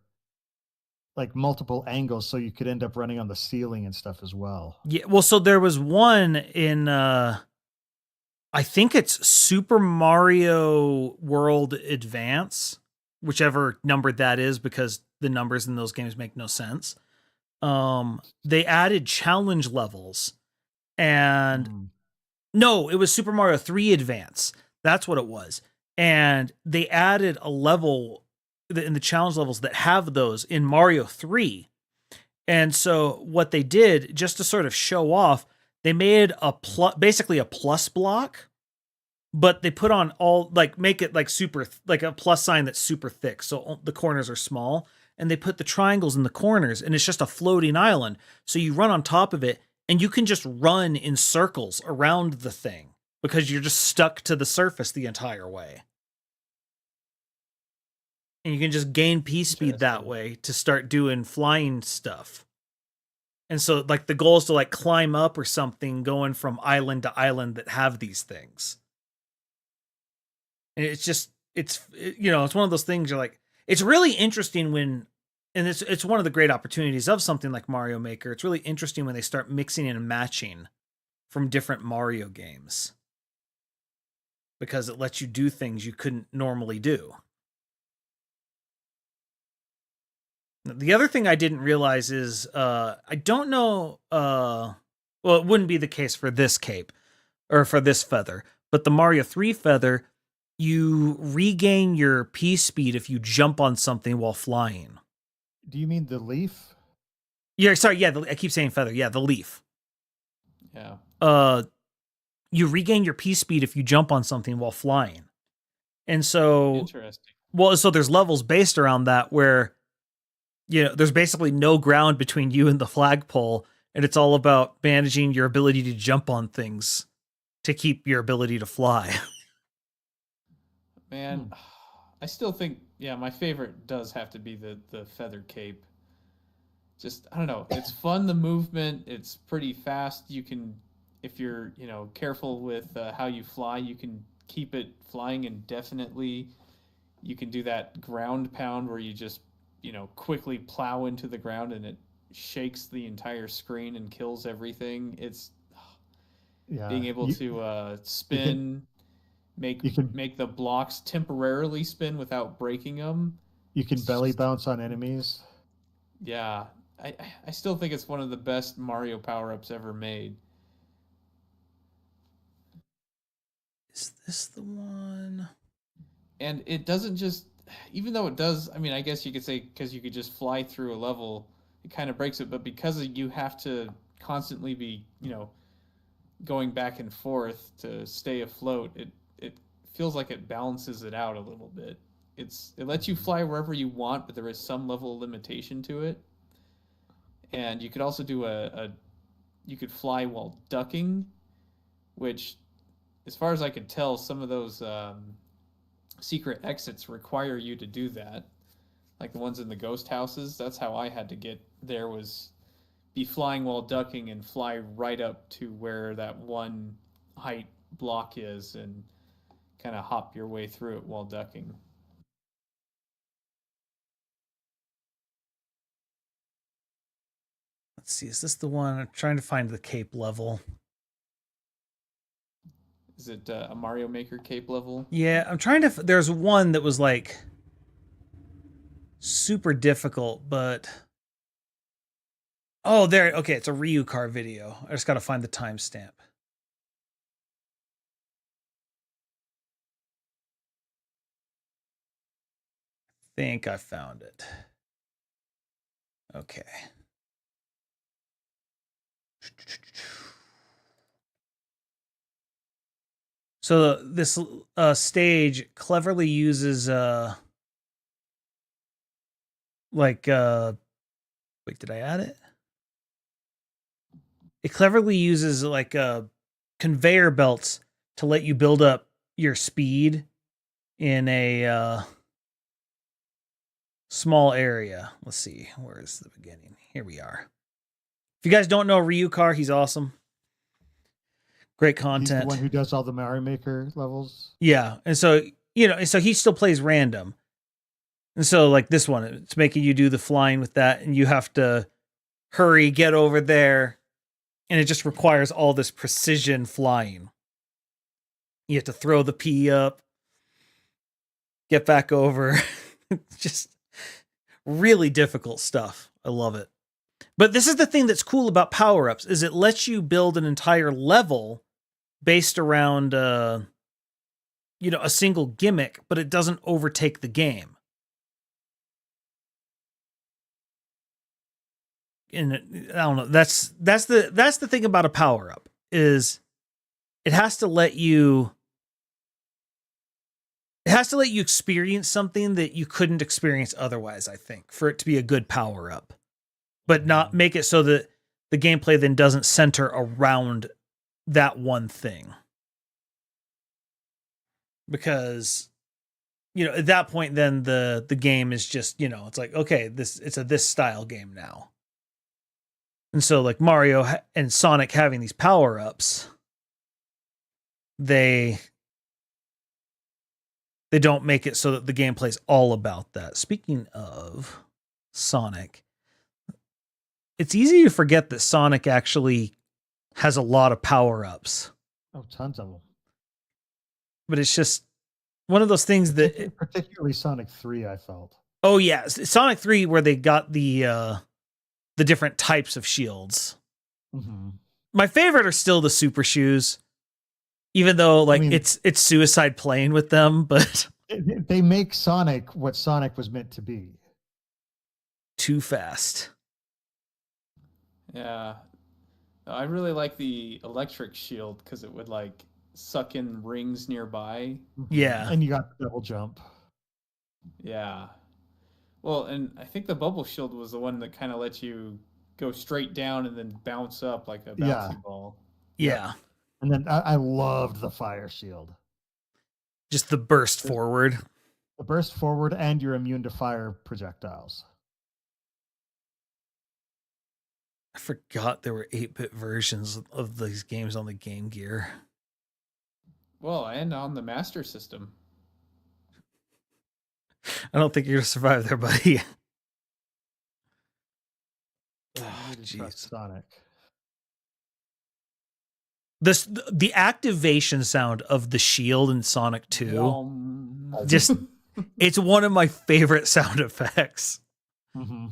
like multiple angles, so you could end up running on the ceiling and stuff as well. Yeah, well, so there was one in I think it's Super Mario World Advance, whichever number that is, because the numbers in those games make no sense. They added challenge levels, and no, it was Super Mario 3 Advance. That's what it was. And they added a level in the challenge levels that have those in Mario 3. And so what they did, just to sort of show off, they made basically a plus block, but they put on make it like super, like a plus sign that's super thick. So the corners are small, and they put the triangles in the corners, and it's just a floating island. So you run on top of it, and you can just run in circles around the thing because you're just stuck to the surface the entire way. And you can just gain P speed that way to start doing flying stuff. And so like the goal is to like climb up or something, going from island to island that have these things. And it's one of those things you're like, it's really interesting when, and it's one of the great opportunities of something like Mario Maker. It's really interesting when they start mixing and matching from different Mario games, because it lets you do things you couldn't normally do. The other thing I didn't realize is, I don't know, well, it wouldn't be the case for this cape or for this feather, but the Mario 3 feather, you regain your P speed if you jump on something while flying. Do you mean the leaf? Yeah, sorry, yeah, I keep saying feather. Yeah, the leaf. Yeah. You regain your P speed if you jump on something while flying. And so Interesting. Well, so there's levels based around that where there's basically no ground between you and the flagpole, and it's all about managing your ability to jump on things to keep your ability to fly. Man, I still think, yeah, my favorite does have to be the feather cape. Just, I don't know, it's fun, the movement, it's pretty fast. You can, if you're, careful with how you fly, you can keep it flying indefinitely. You can do that ground pound where you just, quickly plow into the ground and it shakes the entire screen and kills everything. It's being Yeah, able to spin, you can make the blocks temporarily spin without breaking them. you can It's belly just, bounce on enemies. yeah, I still think it's one of the best Mario power-ups ever made. Is this the one? And it doesn't just, even though it does, I mean, I guess you could say because you could just fly through a level, it kind of breaks it. But because you have to constantly be, going back and forth to stay afloat, it feels like it balances it out a little bit. It lets you fly wherever you want, but there is some level of limitation to it. And you could also do you could fly while ducking, which, as far as I could tell, some of those secret exits require you to do that. Like the ones in the ghost houses, that's how I had to get there, was be flying while ducking and fly right up to where that one height block is and kind of hop your way through it while ducking. Let's see. Is this the one? I'm trying to find the cape level. Is it a Mario Maker cape level? Yeah, I'm trying to. There's one that was like super difficult, but oh, there. Okay, it's a Ryu car video. I just got to find the timestamp. Think I found it. Okay. So this stage cleverly uses like wait, did I add it? It cleverly uses like conveyor belts to let you build up your speed in a small area. Let's see, where's the beginning? Here we are. If you guys don't know Ryu Car, he's awesome. Great content. He's the one who does all the Mario Maker levels. Yeah, and so so he still plays random. And so like this one, it's making you do the flying with that, and you have to hurry, get over there, and it just requires all this precision flying. You have to throw the P up, get back over. Just really difficult stuff. I love it. But this is the thing that's cool about power-ups, is it lets you build an entire level based around a single gimmick, but it doesn't overtake the game. And I don't know, that's the thing about a power-up, is it has to let you experience something that you couldn't experience otherwise, I think, for it to be a good power-up. But not make it so that the gameplay then doesn't center around that one thing. Because, at that point, then the game is just, it's like, okay, it's a this style game now. And so, like Mario and Sonic having these power-ups, they don't make it so that the gameplay's all about that. Speaking of Sonic, it's easy to forget that Sonic actually has a lot of power-ups. Oh, tons of them. But it's just one of those things that... Particularly Sonic 3, I felt. Oh, yeah. Sonic 3, where they got the different types of shields. Mm-hmm. My favorite are still the super shoes. Even though, it's suicide playing with them, but... They make Sonic what Sonic was meant to be. Too fast. Yeah. I really like the electric shield because it would suck in rings nearby. Yeah. And you got the double jump. Yeah. Well, and I think the bubble shield was the one that kind of lets you go straight down and then bounce up like a Yeah. bouncy ball. Yeah. Yep. And then I loved the fire shield. Just the burst forward. The burst forward, and you're immune to fire projectiles. I forgot there were 8-bit versions of these games on the Game Gear. Well, and on the Master System. I don't think you're gonna survive there, buddy. Yeah, Oh, you need to trust jeez. Sonic. The activation sound of the shield in Sonic 2, just it's one of my favorite sound effects. Mm-hmm.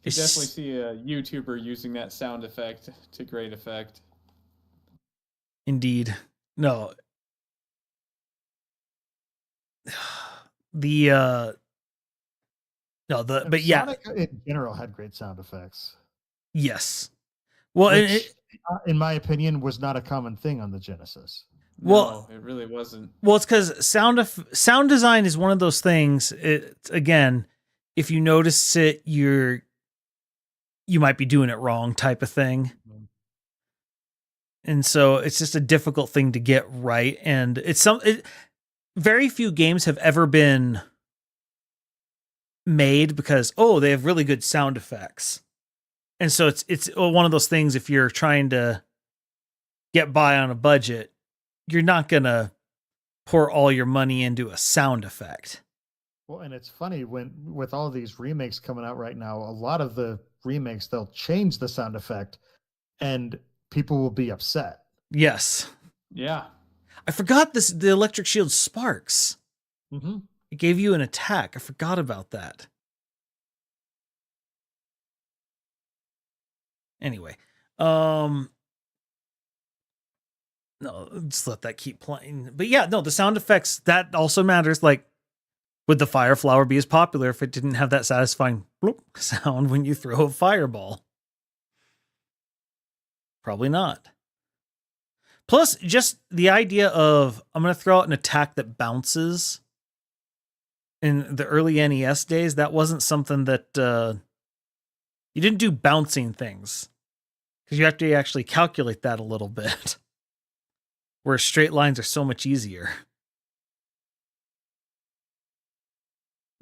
You definitely see a YouTuber using that sound effect to great effect. Indeed. No. The no, the And but yeah, Sonic in general had great sound effects. yes. Well, Which, in my opinion, was not a common thing on the Genesis. No, it really wasn't. Well, it's because sound design is one of those things. Again, if you notice it, you might be doing it wrong, type of thing. Mhm. And so it's just a difficult thing to get right. And very few games have ever been made because they have really good sound effects. And so it's one of those things. If you're trying to get by on a budget, you're not gonna pour all your money into a sound effect. Well, and it's funny with all these remakes coming out right now, a lot of the remakes, they'll change the sound effect and people will be upset. Yes. Yeah. I forgot the electric shield sparks. Mm-hmm. It gave you an attack. I forgot about that. Anyway, no, just let that keep playing. But yeah, no, the sound effects, that also matters. Like, would the fire flower be as popular if it didn't have that satisfying bloop sound when you throw a fireball? Probably not. Plus, just the idea of I'm going to throw out an attack that bounces. In the early NES days, that wasn't something that you didn't do bouncing things because you have to actually calculate that a little bit. Where straight lines are so much easier.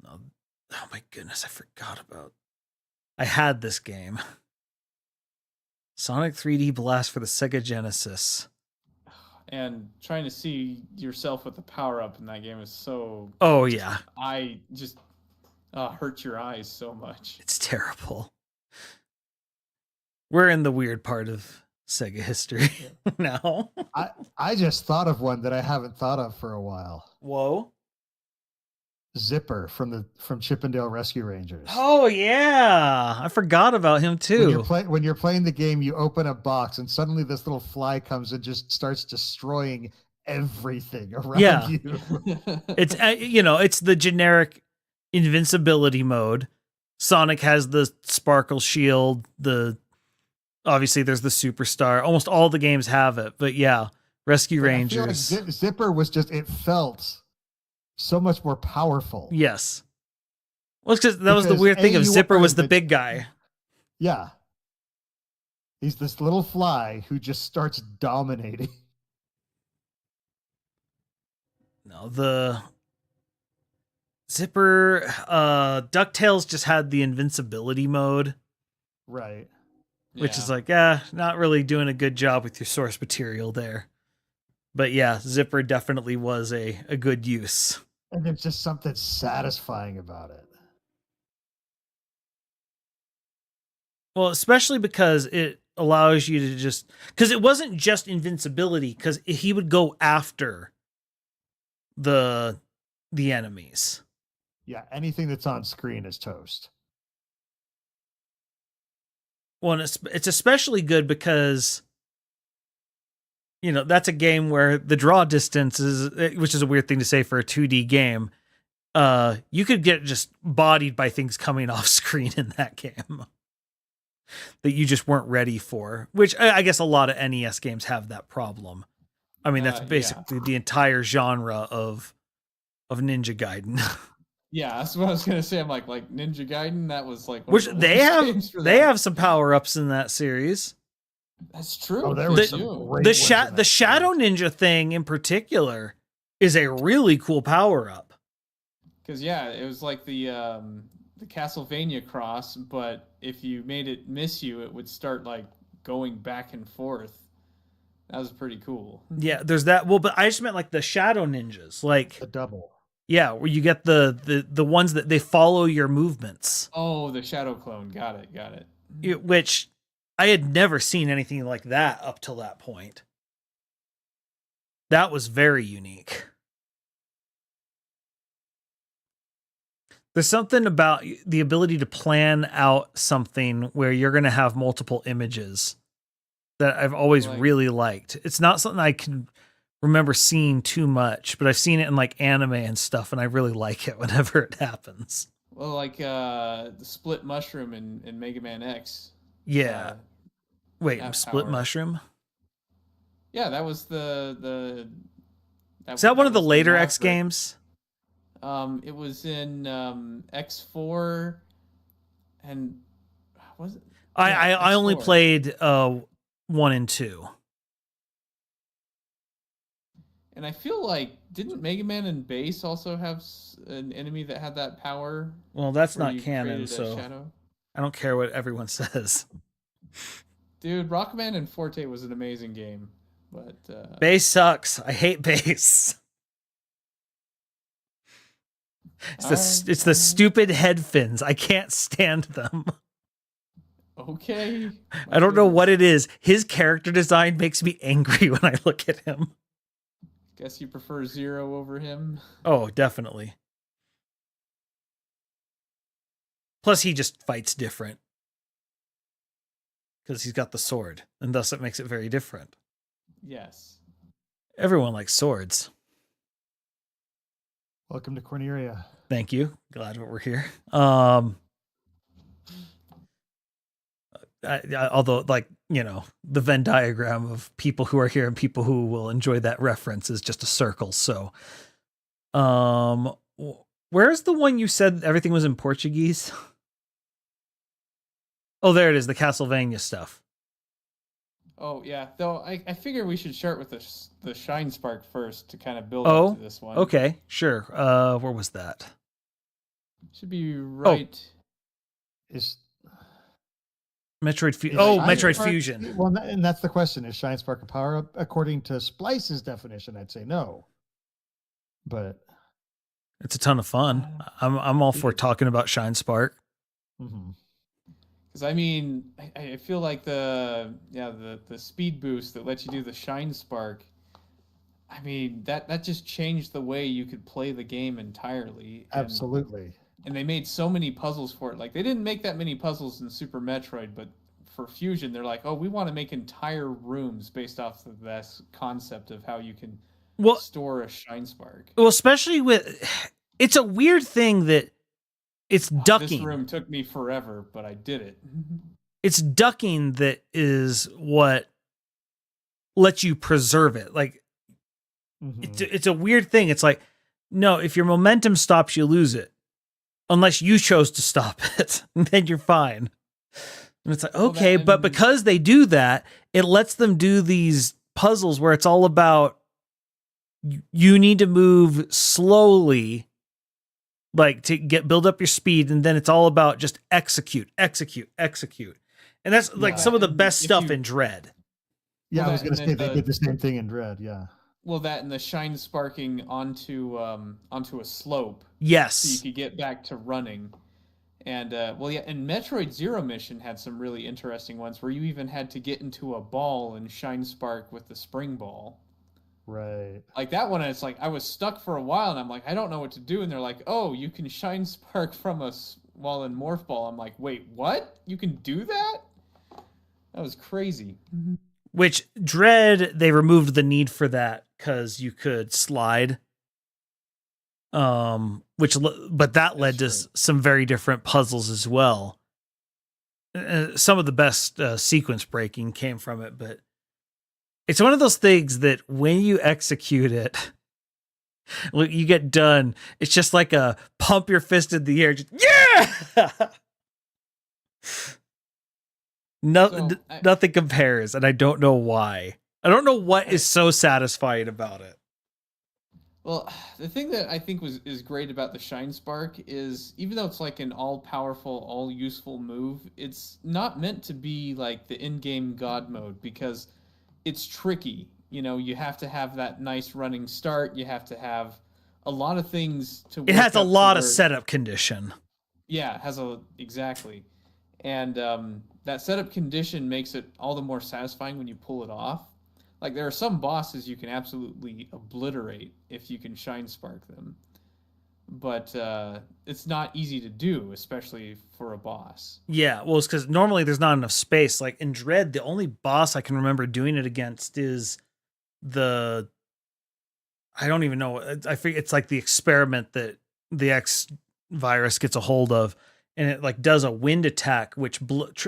Oh my goodness, I forgot about. I had this game. Sonic 3D Blast for the Sega Genesis. And trying to see yourself with the power up in that game is so. Oh yeah. I just hurt your eyes so much. It's terrible. We're in the weird part of Sega history now. I just thought of one that I haven't thought of for a while. Whoa. Zipper from Chippendale Rescue Rangers. Oh yeah, I forgot about him too. When you're playing the game, you open a box and suddenly this little fly comes and just starts destroying everything around you. It's it's the generic invincibility mode. Sonic has the sparkle shield. Obviously there's the superstar. Almost all the games have it, but yeah, Rescue Rangers. I feel like Zipper was it felt so much more powerful. Yes. Well, because that was the weird thing of Zipper was the big guy. Yeah. He's this little fly who just starts dominating. No, the Zipper, DuckTales just had the invincibility mode. Right. Which is like, not really doing a good job with your source material there. But yeah, Zipper definitely was a good use. And there's just something satisfying about it. Well, especially because it allows you to because it wasn't just invincibility, because he would go after the enemies. Yeah, anything that's on screen is toast. Well, and it's especially good because that's a game where the draw distance is, which is a weird thing to say for a 2D game. You could get just bodied by things coming off screen in that game that you just weren't ready for, which I guess a lot of NES games have that problem. I mean, that's basically the entire genre of of Ninja Gaiden. Yeah, that's what I was gonna say. I'm like Ninja Gaiden. That was like one Which of the they worst have games for they that. have some power-ups in that series. That's true. Oh, there they was some do. great The ones in that Shadow series. Ninja thing in particular is a really cool power-up. Because yeah, it was like the Castlevania cross, but if you made it miss you, it would start like going back and forth. That was pretty cool. Yeah, there's that. Well, but I just meant like the Shadow Ninjas. Like, The double. yeah, where you get the ones that they follow your movements. Oh, the Shadow Clone. Got it. Which I had never seen anything like that up till that point. That was very unique. There's something about the ability to plan out something where you're going to have multiple images that I've always really liked. It's not something I can remember seeing too much, but I've seen it in like anime and stuff, and I really like it whenever it happens. Well, like the split mushroom in Mega Man X. Yeah. Wait, split power. mushroom? Yeah, that was the. Is that one of the was later Maverick. X games? It was in X4, and was it? Yeah, I only X4. played 1 and 2. And I feel like didn't Mega Man and Base also have an enemy that had that power? Well, that's where not you canon, created a so shadow? I don't care what everyone says. Dude, Rockman and Forte was an amazing game, but Base sucks. I hate Base. It's the stupid head fins. I can't stand them. Okay. I don't know what it is. His character design makes me angry when I look at him. Guess you prefer Zero over him? Oh, definitely. Plus, he just fights different. Because he's got the sword, and thus it makes it very different. Yes. Everyone likes swords. Welcome to Corneria. Thank you. Glad we're here. Although, like, you know, the Venn diagram of people who are here and people who will enjoy that reference is just a circle. So, where's the one you said everything was in Portuguese? Oh, there it is. The Castlevania stuff. Oh yeah, though I figure we should start with the Shine Spark first to kind of build up to this one. Okay, sure. Where was that? Should be right. Is Metroid Shine Spark- Fusion. Well, and that's the question: is Shine Spark a power up? According to Splice's definition, I'd say no. But It's a ton of fun. I'm all for talking about Shine Spark. Because I mean, I feel like the speed boost that lets you do the Shine Spark. I mean that just changed the way you could play the game entirely. Absolutely. And they made so many puzzles for it. Like they didn't make that many puzzles in Super Metroid, but for Fusion, they're like, oh, we want to make entire rooms based off of this concept of how you can store a Shine Spark. Well, especially with, it's a weird thing that it's ducking. This room took me forever, but I did it. It's ducking that is what lets you preserve it. Like, it's a weird thing. It's like, no, if your momentum stops, you lose it. Unless you chose to stop it, then you're fine. And it's like, okay, but because they do that, it lets them do these puzzles where it's all about you need to move slowly, like to build up your speed, and then it's all about just execute. And that's like some of the best stuff in Dread. Yeah, I was going to say they did the same thing in Dread, yeah. Well, that and the Shine Sparking onto a slope. Yes. So you could get back to running. And, and Metroid Zero Mission had some really interesting ones where you even had to get into a ball and Shine Spark with the spring ball. Right. Like that one, it's like I was stuck for a while and I'm like, I don't know what to do. And they're like, oh, you can Shine Spark from us while in Morph Ball. I'm like, wait, what? You can do that? That was crazy. Which Dread, they removed the need for that because you could slide. But that led to some very different puzzles as well. Some of the best sequence breaking came from it, but it's one of those things that when you execute it, Look, you get done. It's just like a pump your fist in the air. Just, yeah. Nothing compares, and I don't know why. I don't know what is so satisfying about it. Well, the thing that I think is great about the Shine Spark is even though it's like an all-powerful, all-useful move, it's not meant to be like the in-game God mode because it's tricky. You have to have that nice running start. You have to have a lot of things to. It has a lot of setup condition. Yeah, exactly, and that setup condition makes it all the more satisfying when you pull it off. Like there are some bosses you can absolutely obliterate if you can Shine Spark them, but it's not easy to do, especially for a boss. Yeah, well, it's because normally there's not enough space. Like in Dread, the only boss I can remember doing it against is I don't even know. I think it's like the experiment that the X virus gets a hold of, and it like does a wind attack, which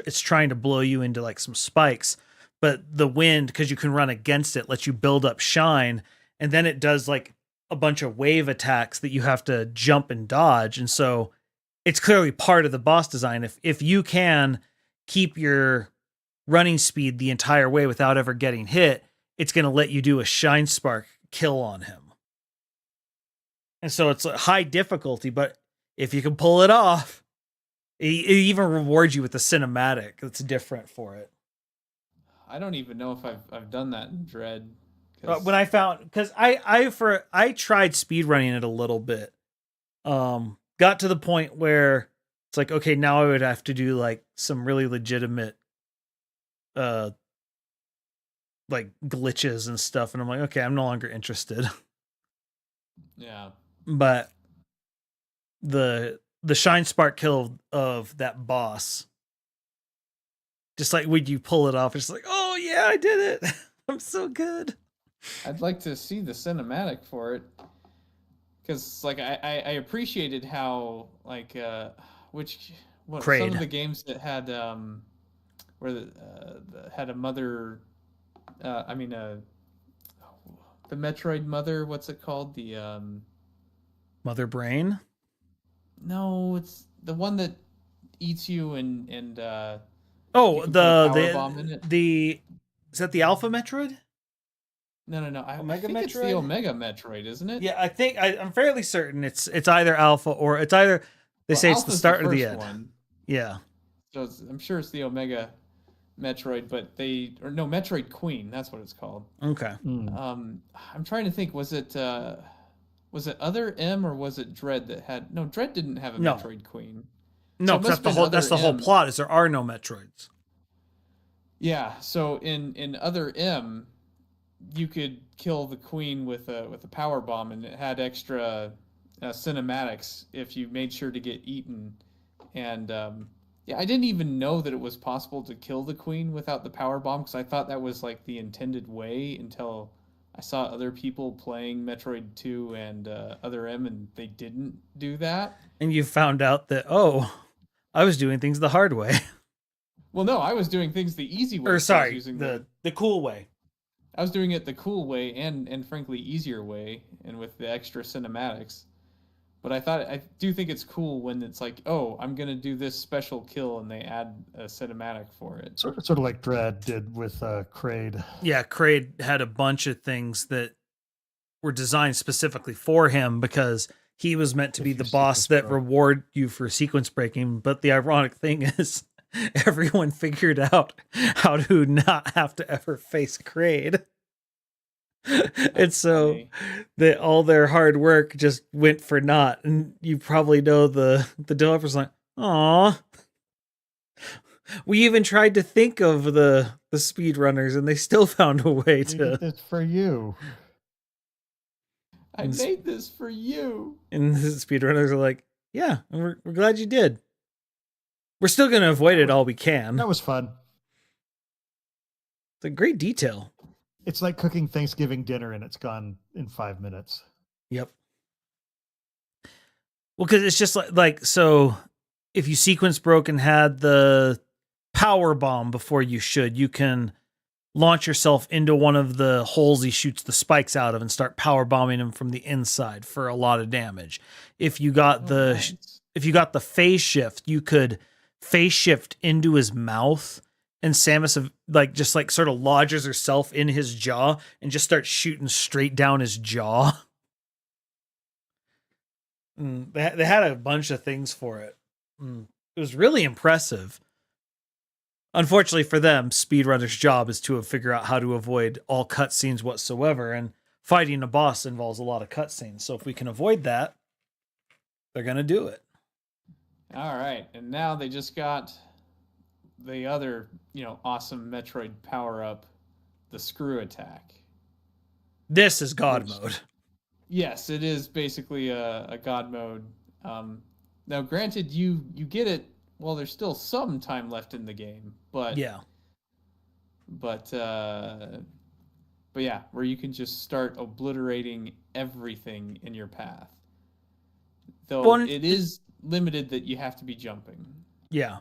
it's trying to blow you into like some spikes. But the wind, because you can run against it, lets you build up shine, and then it does like a bunch of wave attacks that you have to jump and dodge. And so it's clearly part of the boss design. If you can keep your running speed the entire way without ever getting hit, it's going to let you do a Shine Spark kill on him. And so it's a high difficulty, but if you can pull it off, it even rewards you with the cinematic that's different for it. I don't even know if I've done that in Dread. When I found, because I tried speedrunning it a little bit, got to the point where it's like, okay, now I would have to do like some really legitimate like glitches and stuff, and I'm like, okay, I'm no longer interested. Yeah. But the Shine Spark kill of that boss, just like when you pull it off, it's like, oh yeah, I did it. I'm so good. I'd like to see the cinematic for it, because like I appreciated how like Kraid. Some of the games that had where had a mother, the Metroid mother. What's it called? The Mother Brain. No, it's the one that eats you and oh, the is that the Alpha Metroid? No. I think Metroid? It's the Omega Metroid, isn't it? Yeah, I think I'm fairly certain it's either Alpha or it's either they say it's the start or the end. One. Yeah. So I'm sure it's the Omega Metroid, but Metroid Queen. That's what it's called. Okay. I'm trying to think. Was it Other M or was it Dread that had? No, Dread didn't have a Metroid Queen. No, so that's the whole plot. Is there are no Metroids. Yeah. So in Other M, you could kill the queen with a power bomb, and it had extra cinematics if you made sure to get eaten. And I didn't even know that it was possible to kill the queen without the power bomb, because I thought that was like the intended way until I saw other people playing Metroid 2 and Other M, and they didn't do that. And you found out that, I was doing things the hard way. Well, no, I was doing things the easy way. Or sorry, the cool way. I was doing it the cool way and frankly easier way, and with the extra cinematics. But I do think it's cool when it's like, oh, I'm gonna do this special kill, and they add a cinematic for it. Sort of like Dread did with Kraid. Yeah, Kraid had a bunch of things that were designed specifically for him because he was meant to be the boss that reward you for sequence breaking. But the ironic thing is, everyone figured out how to not have to ever face Kraid. And so all their hard work just went for naught. And you probably know the developers like, aw. We even tried to think of the speedrunners, and they still found a way to. It's for you. I made this for you. And the speedrunners are like, yeah, we're glad you did. We're still going to avoid it all we can. That was fun. It's a great detail. It's like cooking Thanksgiving dinner, and it's gone in 5 minutes. Yep. Well, because it's just like so if you sequence broke and had the power bomb before you should, you can launch yourself into one of the holes he shoots the spikes out of and start power bombing him from the inside for a lot of damage. If you got Nice. if you got the phase shift, you could phase shift into his mouth, and Samus just like sort of lodges herself in his jaw and just starts shooting straight down his jaw. They had a bunch of things for it. It was really impressive. Unfortunately for them, speedrunners' job is to figure out how to avoid all cutscenes whatsoever, and fighting a boss involves a lot of cutscenes. So if we can avoid that, they're gonna do it. All right, and now they just got the other, awesome Metroid power up, the screw attack. This is God mode. Yes, it is basically a God mode. Now, granted, you get it. Well, there's still some time left in the game, but yeah, but yeah, where you can just start obliterating everything in your path. Though it is limited that you have to be jumping. Yeah.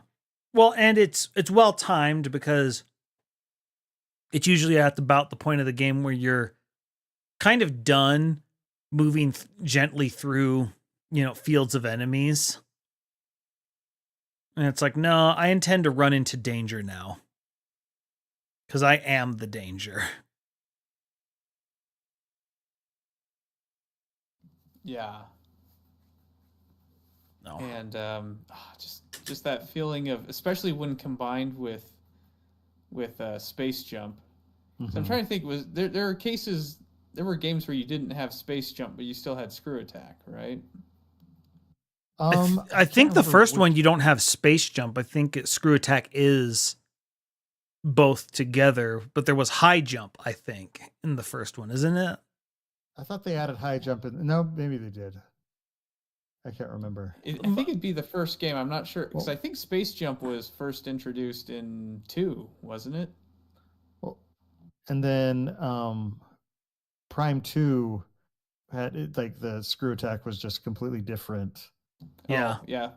Well, and it's well timed because it's usually at about the point of the game where you're kind of done moving gently through, fields of enemies. And it's like, no, I intend to run into danger now. Because I am the danger. Yeah. No. And just that feeling of, especially when combined with space jump. Mm-hmm. So I'm trying to think, was there are cases, there were games where you didn't have space jump, but you still had screw attack, right? I think the first one you don't have space jump. I think screw attack is both together, but there was high jump, I think, in the first one, isn't it? I thought they added high jump no, maybe they did. I can't remember. I think it'd be the first game. I'm not sure, because I think space jump was first introduced in 2, wasn't it? Well, and then Prime 2 had it, like the screw attack was just completely different. Yeah. Oh, yeah.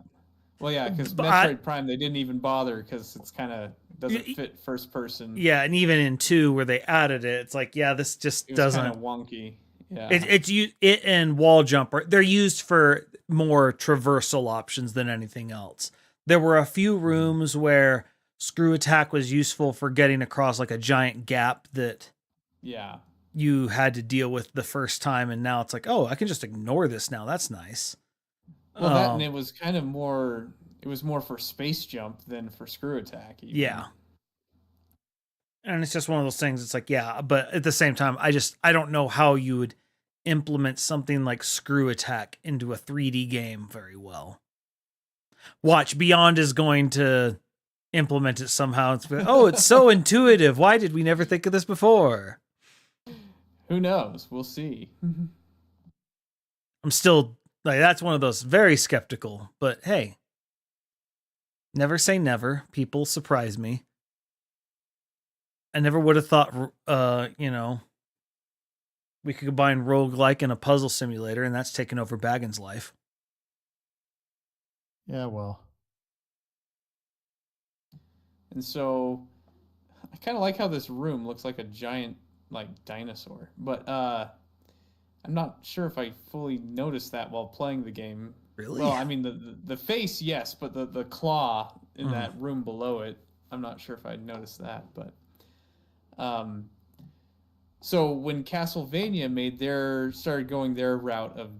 Well, yeah, because Metroid Prime, they didn't even bother because it's kind of doesn't fit first person. Yeah, and even in 2 where they added it, it's like, yeah, this just doesn't. Kind of wonky. Yeah. It and wall jumper, they're used for more traversal options than anything else. There were a few rooms where screw attack was useful for getting across like a giant gap that you had to deal with the first time, and now it's like, oh, I can just ignore this now. That's nice. Well, that and it was kind of more. It was more for space jump than for screw attack. Even. Yeah. And it's just one of those things. It's like, yeah, but at the same time, I don't know how you would implement something like screw attack into a 3D game very well. Watch, Beyond is going to implement it somehow. It's so intuitive. Why did we never think of this before? Who knows? We'll see. I'm still like, that's one of those very skeptical, but hey, never say never. People surprise me. I never would have thought, we could combine roguelike and a puzzle simulator, and that's taken over Baggins' life. Yeah, well. And so, I kind of like how this room looks like a giant, like, dinosaur. But I'm not sure if I fully noticed that while playing the game. Really? Well, I mean, the face, yes, but the claw in that room below it, I'm not sure if I noticed that, but... So when Castlevania started going their route of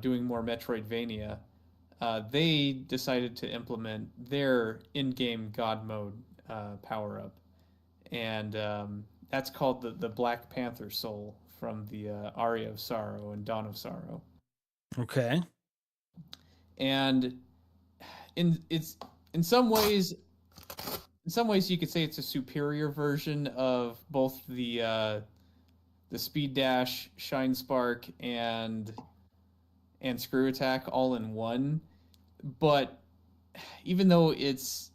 doing more Metroidvania, they decided to implement their in-game God mode power up, and that's called the Black Panther Soul from the Aria of Sorrow and Dawn of Sorrow. Okay. And in some ways you could say it's a superior version of both the Speed Dash, Shine Spark, and Screw Attack all in one. But even though it's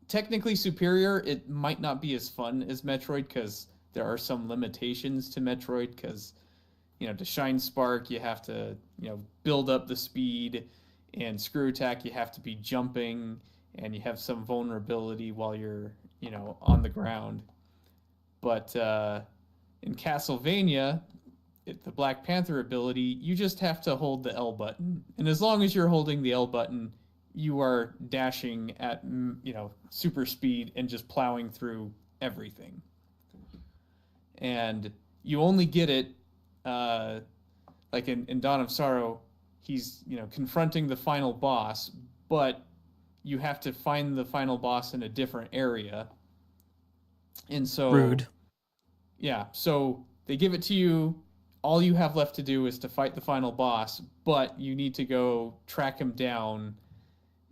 technically superior, it might not be as fun as Metroid because there are some limitations to Metroid. Because to Shine Spark you have to build up the speed, and Screw Attack you have to be jumping, and you have some vulnerability while you're on the ground. But in Castlevania, the Black Panther ability, you just have to hold the L button. And as long as you're holding the L button, you are dashing at, super speed and just plowing through everything. And you only get it, like in Dawn of Sorrow, he's, confronting the final boss, but you have to find the final boss in a different area. And so... Rude. Yeah, so they give it to you. All you have left to do is to fight the final boss, but you need to go track him down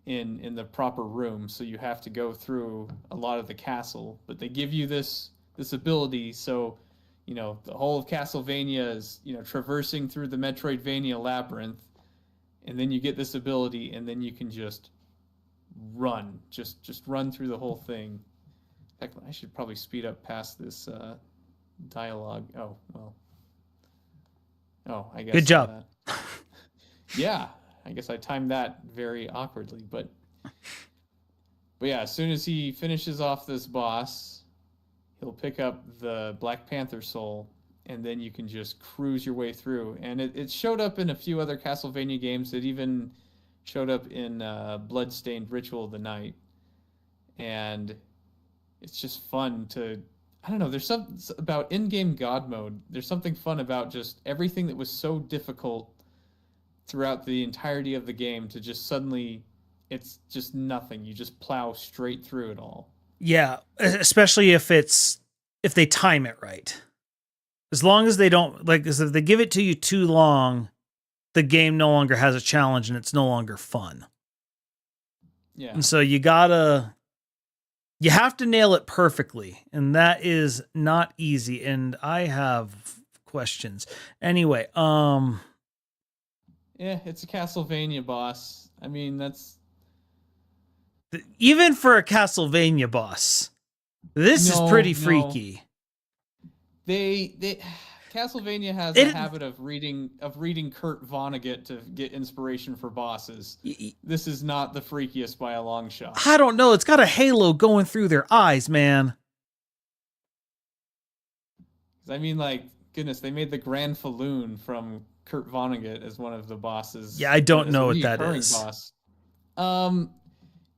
in the proper room. So you have to go through a lot of the castle. But they give you this ability, so the whole of Castlevania is traversing through the Metroidvania labyrinth, and then you get this ability, and then you can just run, just run through the whole thing. In fact, I should probably speed up past this dialogue. Oh, well. Oh, I guess. Good job. Yeah, I guess I timed that very awkwardly, but yeah, as soon as he finishes off this boss, he'll pick up the Black Panther soul, and then you can just cruise your way through. And it showed up in a few other Castlevania games. It even showed up in Bloodstained Ritual of the Night, and it's just fun to... I don't know, there's something about in-game God mode. There's something fun about just everything that was so difficult throughout the entirety of the game to just suddenly, it's just nothing. You just plow straight through it all. Yeah, especially if they time it right. As long as they don't, if they give it to you too long, the game no longer has a challenge and it's no longer fun. Yeah. And so you have to nail it perfectly, and that is not easy. And I have questions. Anyway, yeah, it's a Castlevania boss. I mean, that's even for a Castlevania boss, this is pretty freaky. They Castlevania has a habit of reading Kurt Vonnegut to get inspiration for bosses. This is not the freakiest by a long shot. I don't know. It's got a halo going through their eyes, man. I mean, goodness, they made the Grand Falloon from Kurt Vonnegut as one of the bosses. Yeah, I don't know what that is. Boss.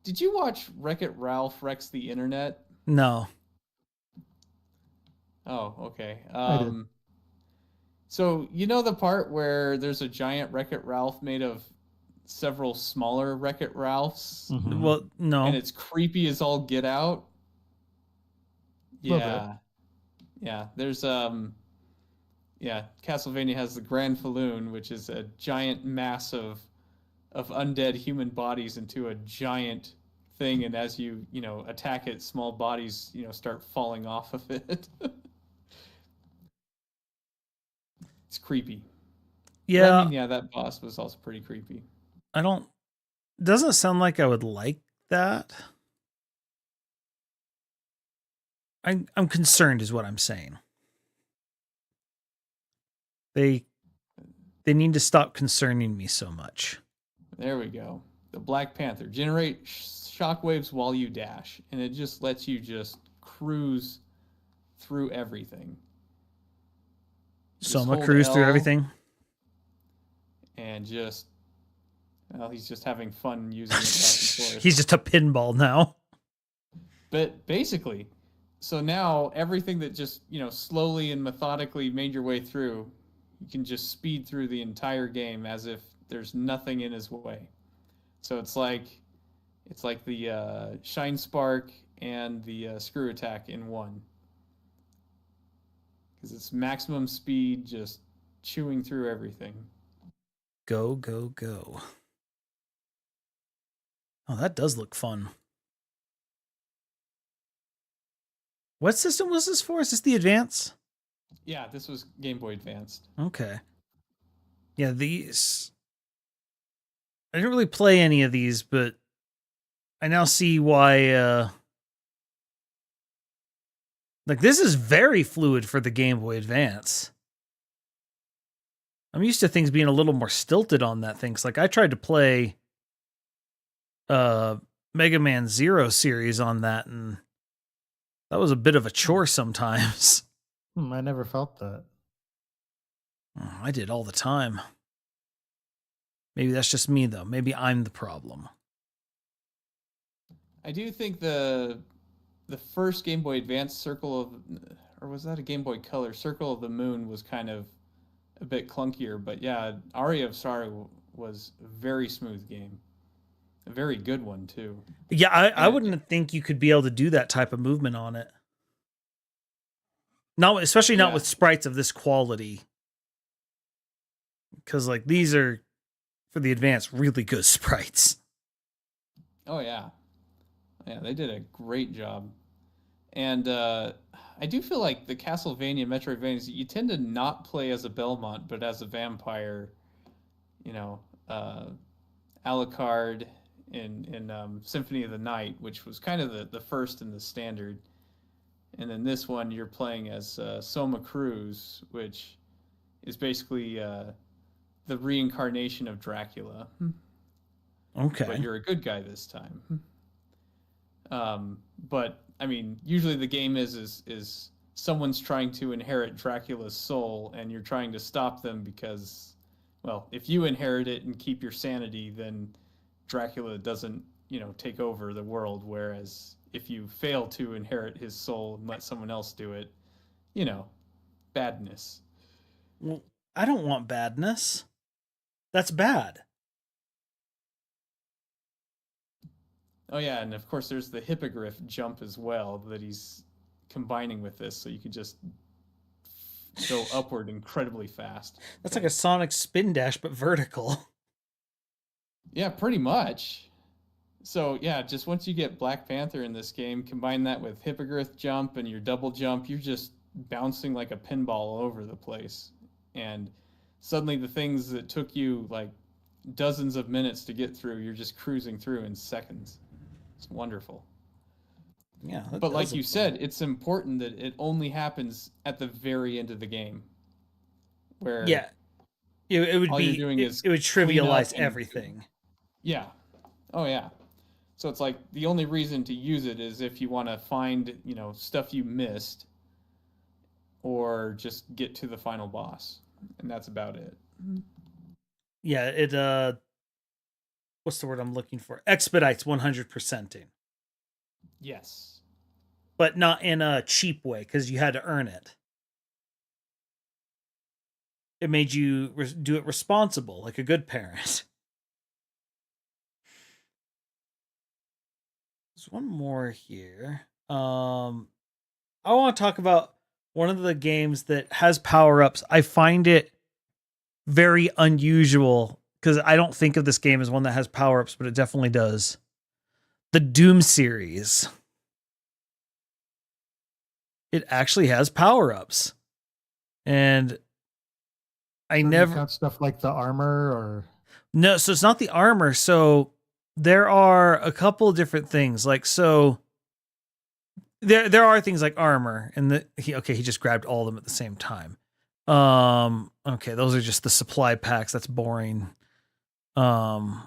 Did you watch Wreck-It Ralph Wrecks the Internet? No. Oh, okay. I did. So, the part where there's a giant Wreck-It Ralph made of several smaller Wreck-It Ralphs? Mhm. Well, no. And it's creepy as all get out? Yeah. Yeah, there's, Castlevania has the Grand Falloon, which is a giant mass of undead human bodies into a giant thing, and as you, attack it, small bodies, start falling off of it. It's creepy. Yeah. I mean, that boss was also pretty creepy. Doesn't sound like I would like that. I'm concerned is what I'm saying. They need to stop concerning me so much. There we go. The Black Panther. Generate shockwaves while you dash, and it just lets you just cruise through everything. Soma cruise through everything. And he's just having fun using it back and forth. He's just a pinball now. But basically, so now everything that just, slowly and methodically made your way through, you can just speed through the entire game as if there's nothing in his way. So it's like the Shine Spark and the Screw Attack in one. Because it's maximum speed, just chewing through everything. Go, go, go. Oh, that does look fun. What system was this for? Is this the Advance? Yeah, this was Game Boy Advanced. Okay. Yeah, these... I didn't really play any of these, but I now see why... this is very fluid for the Game Boy Advance. I'm used to things being a little more stilted on that thing. 'Cause I tried to play Mega Man Zero series on that, and That was a bit of a chore sometimes. I never felt that. Oh, I did all the time. Maybe that's just me, though. Maybe I'm the problem. I do think the first Game Boy Advance or was that a Game Boy Color? Circle of the Moon was kind of a bit clunkier, but yeah, Aria of Sorrow was a very smooth game. A very good one, too. Yeah, I wouldn't think you could be able to do that type of movement on it. Especially not with sprites of this quality. Because, like, these are, for the Advance, really good sprites. Oh, yeah. Yeah, they did a great job. And I do feel like the Castlevania, Metroidvanias, you tend to not play as a Belmont, but as a vampire. You know, Alucard in Symphony of the Night, which was kind of the first in the standard. And then this one, you're playing as Soma Cruz, which is basically the reincarnation of Dracula. Okay. But you're a good guy this time. But I mean, usually the game is someone's trying to inherit Dracula's soul, and you're trying to stop them because, well, if you inherit it and keep your sanity, then Dracula doesn't, take over the world. Whereas if you fail to inherit his soul and let someone else do it, badness. Well, I don't want badness. That's bad. Oh yeah, and of course there's the hippogriff jump as well that he's combining with this, so you could just go upward incredibly fast. That's like a Sonic spin dash, but vertical. Yeah, pretty much. So yeah, just once you get Black Panther in this game, combine that with hippogriff jump and your double jump, you're just bouncing like a pinball all over the place. And suddenly the things that took you like dozens of minutes to get through, you're just cruising through in seconds. It's wonderful. Yeah. But like you said, it's important that it only happens at the very end of the game. Where yeah, it would all be you're doing is it would trivialize clean up everything. Yeah. Oh yeah. So it's like the only reason to use it is if you want to find, stuff you missed or just get to the final boss. And that's about it. Yeah, it what's the word I'm looking for? Expedites 100%ing. Yes. But not in a cheap way, because you had to earn it. It made you do it responsible, like a good parent. There's one more here. I want to talk about one of the games that has power-ups. I find it very unusual because I don't think of this game as one that has power-ups, but it definitely does. The Doom series. It actually has power-ups. And I never count stuff like the armor or no, so it's not the armor. So there are a couple of different things. Like, so there are things like armor, and he just grabbed all of them at the same time. Okay, those are just the supply packs. That's boring. Where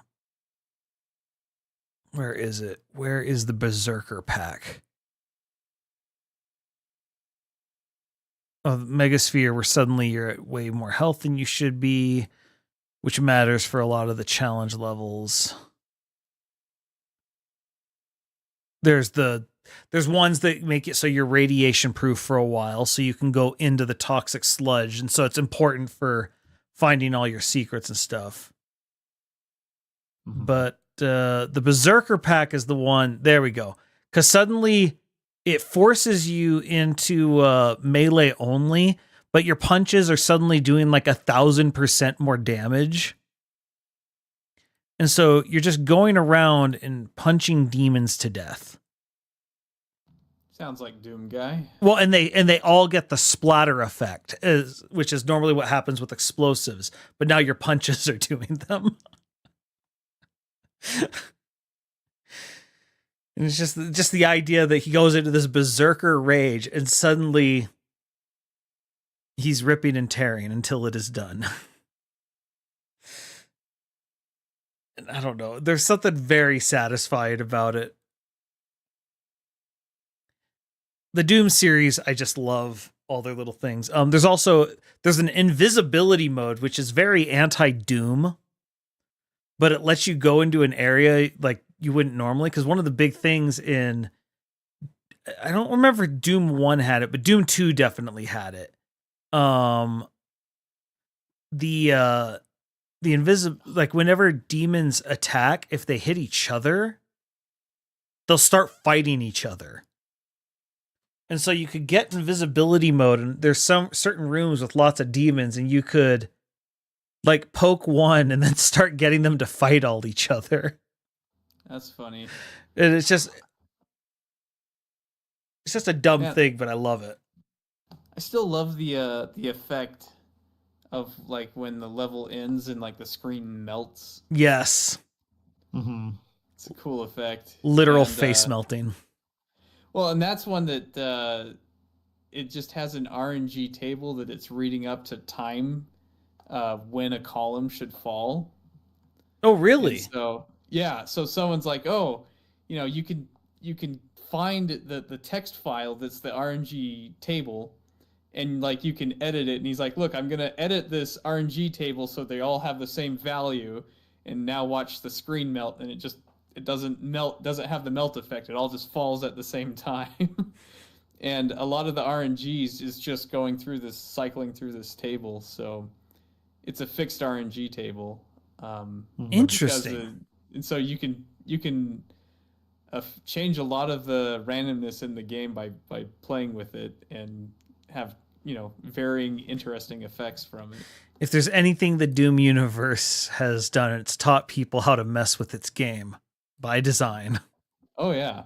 is it? Where is the Berserker pack? Oh, the Megasphere, where suddenly you're at way more health than you should be, which matters for a lot of the challenge levels. There's ones that make it so you're radiation proof for a while, so you can go into the toxic sludge, and so it's important for finding all your secrets and stuff. Mm-hmm. But the Berserker pack is the one. There we go. Because suddenly it forces you into melee only, but your punches are suddenly doing like 1,000% more damage. And so you're just going around and punching demons to death. Sounds like Doom Guy. Well, and they all get the splatter effect, which is normally what happens with explosives, but now your punches are doing them. And it's just the idea that he goes into this berserker rage and suddenly he's ripping and tearing until it is done. And I don't know. There's something very satisfying about it. the Doom series, I just love all their little things. There's an invisibility mode, which is very anti-Doom, but it lets you go into an area like you wouldn't normally. Because one of the big things in, I don't remember if Doom 1 had it, but Doom 2 definitely had it. The invisible, like whenever demons attack, if they hit each other, they'll start fighting each other. And so you could get invisibility mode, and there's some certain rooms with lots of demons, and you could like poke one and then start getting them to fight all each other. That's funny. And it's just a dumb thing, but I love it. I still love the effect of like when the level ends and like the screen melts. Yes. Mm-hmm. It's a cool effect. Literal face melting. Well, and that's one that it just has an RNG table that it's reading up to time when a column should fall. Oh, really? And so yeah, so someone's like, oh, you can find the text file that's the RNG table, and like you can edit it. And he's like, look, I'm gonna edit this RNG table so they all have the same value, and now watch the screen melt, and it doesn't melt, doesn't have the melt effect. It all just falls at the same time. And a lot of the RNGs is just cycling through this table. So it's a fixed RNG table. Interesting. And so you can change a lot of the randomness in the game by playing with it and have, varying interesting effects from it. If there's anything the Doom universe has done, it's taught people how to mess with its game by design. Oh, yeah.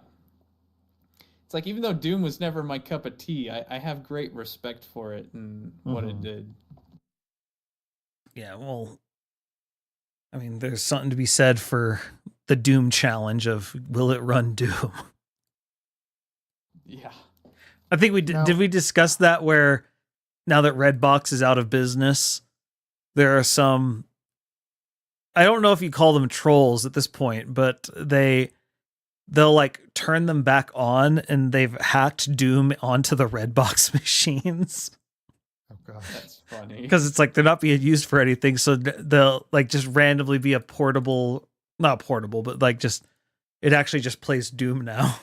It's like, even though Doom was never my cup of tea, I have great respect for it and what it did. Yeah, well, I mean, there's something to be said for the Doom challenge of will it run Doom? Yeah. I think did we discuss that, where now that Redbox is out of business, there are some, I don't know if you call them trolls at this point, but they'll like turn them back on, and they've hacked Doom onto the Redbox machines. Oh god, that's funny. Because it's like they're not being used for anything, so they'll like just randomly be not portable, but like it actually just plays Doom now.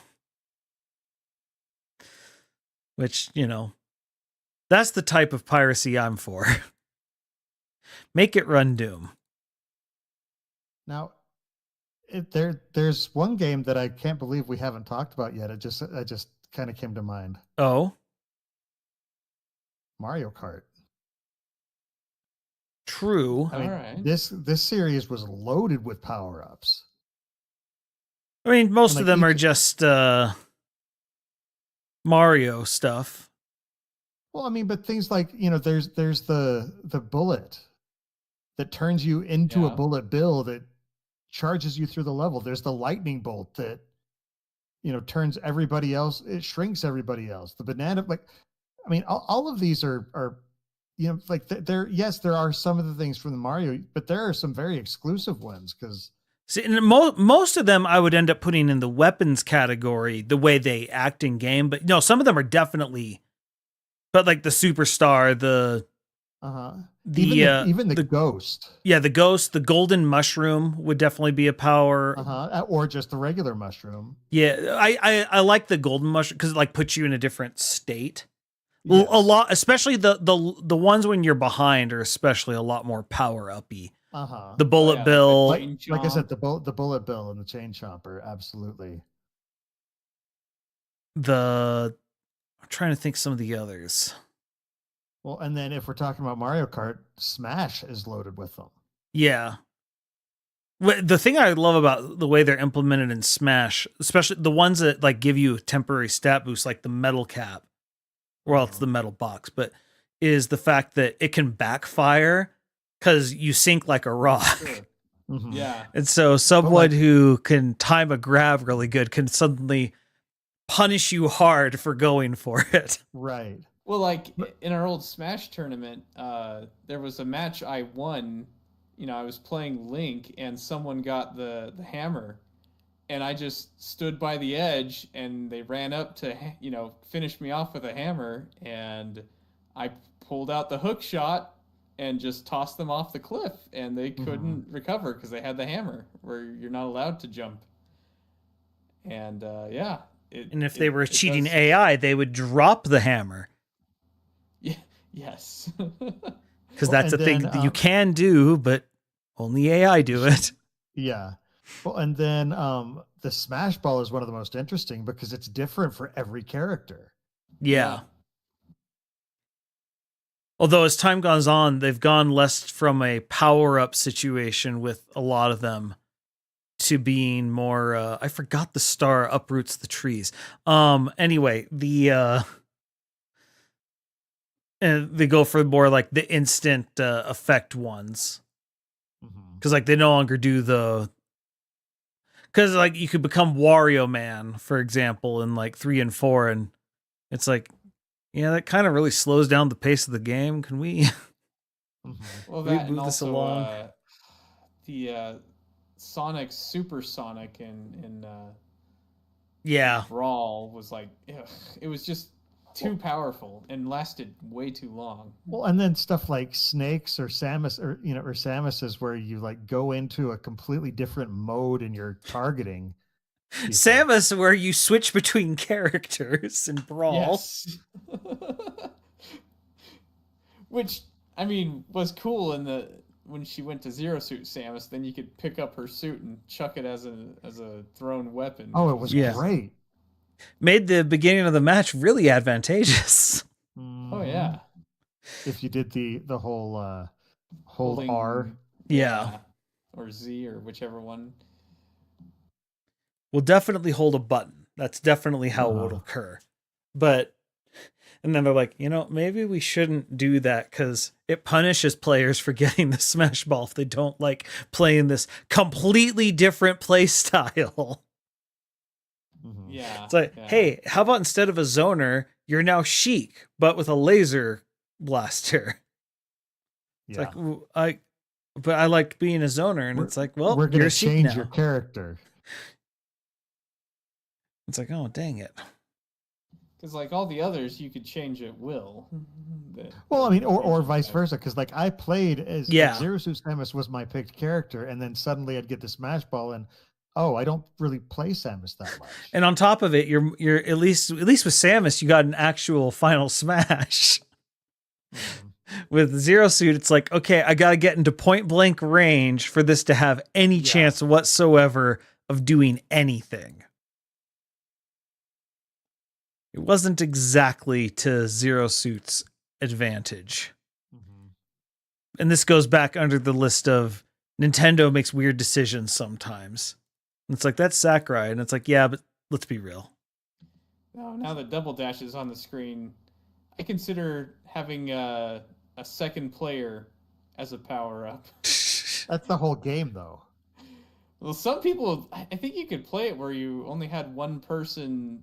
Which, that's the type of piracy I'm for. Make it run Doom. Now, there's one game that I can't believe we haven't talked about yet. It just kind of came to mind. Oh, Mario Kart. True. I mean, all right. This series was loaded with power-ups. I mean, most of them are just Mario stuff. Well, I mean, but things like, there's the bullet that turns you into a bullet bill that charges you through the level. There's the lightning bolt that, turns everybody else, it shrinks everybody else. The banana, like, I mean, all of these are like there are some of the things from the Mario, but there are some very exclusive ones because. See, and most of them I would end up putting in the weapons category, the way they act in game. But no, some of them are definitely. But like the superstar, even the ghost. Yeah, the ghost, the golden mushroom would definitely be a power. Or just the regular mushroom. Yeah, I like the golden mushroom because it like puts you in a different state. Yes. A lot, especially the ones when you're behind are especially a lot more power uppy. The bullet bill, like I said, the bullet bill and the chain chomper, absolutely. I'm trying to think some of the others. Well, and then if we're talking about Mario Kart, Smash is loaded with them. Yeah. The thing I love about the way they're implemented in Smash, especially the ones that like give you a temporary stat boost, like the metal cap, well, it's the metal box, but is the fact that it can backfire because you sink like a rock. Sure. Mm-hmm. Yeah. And so someone who can time a grab really good can suddenly punish you hard for going for it. Right. Well, like in our old Smash tournament, there was a match I won. I was playing Link, and someone got the hammer, and I just stood by the edge, and they ran up to, finish me off with a hammer, and I pulled out the hook shot and just tossed them off the cliff, and they couldn't recover because they had the hammer, where you're not allowed to jump. And and if they were cheating does... AI, they would drop the hammer. Yeah, yes. Because that's a thing that you can do, but only AI do it. Yeah. Well, and then the Smash Ball is one of the most interesting because it's different for every character. Yeah. Although as time goes on, they've gone less from a power-up situation with a lot of them to being more, I forgot the star uproots the trees. Anyway, and they go for more like the instant effect ones. Because like they no longer do because like you could become Wario Man, for example, in like 3 and 4, and it's like, yeah, that kind of really slows down the pace of the game. Can we well, that move and this also along? The Sonic Supersonic in Brawl was like, ugh, it was just too powerful and lasted way too long. Well, and then stuff like Snakes or Samus, or Samus is where you like go into a completely different mode in your targeting. People. Samus, where you switch between characters in Brawl. Yes. Which, I mean, was cool when she went to Zero Suit Samus. Then you could pick up her suit and chuck it as a thrown weapon. Oh, it was great. Made the beginning of the match really advantageous. Oh yeah. If you did the whole hold R. Yeah. Or Z, or whichever one. We'll definitely hold a button. That's definitely how it will occur. And then they're like, maybe we shouldn't do that because it punishes players for getting the Smash Ball if they don't like playing this completely different play style. Yeah. It's like, hey, how about instead of a zoner, you're now Sheik, but with a laser blaster? It's like, but I liked being a zoner, and it's like, well, we're gonna change your character. It's like, oh, dang it. Because like all the others, you could change at will. Well, I mean, or vice versa. Because like I played as Zero Suit Samus was my picked character, and then suddenly I'd get the Smash Ball, and I don't really play Samus that much. And on top of it, you're at least with Samus, you got an actual final smash. With Zero Suit, it's like, okay, I got to get into point blank range for this to have any chance whatsoever of doing anything. It wasn't exactly to Zero Suit's advantage. And this goes back under the list of Nintendo makes weird decisions sometimes. And it's like, that's Sakurai. And it's like, yeah, but let's be real. Now that Double Dash is on the screen, I consider having a second player as a power-up. That's the whole game, though. Well, some people, I think you could play it where you only had one person.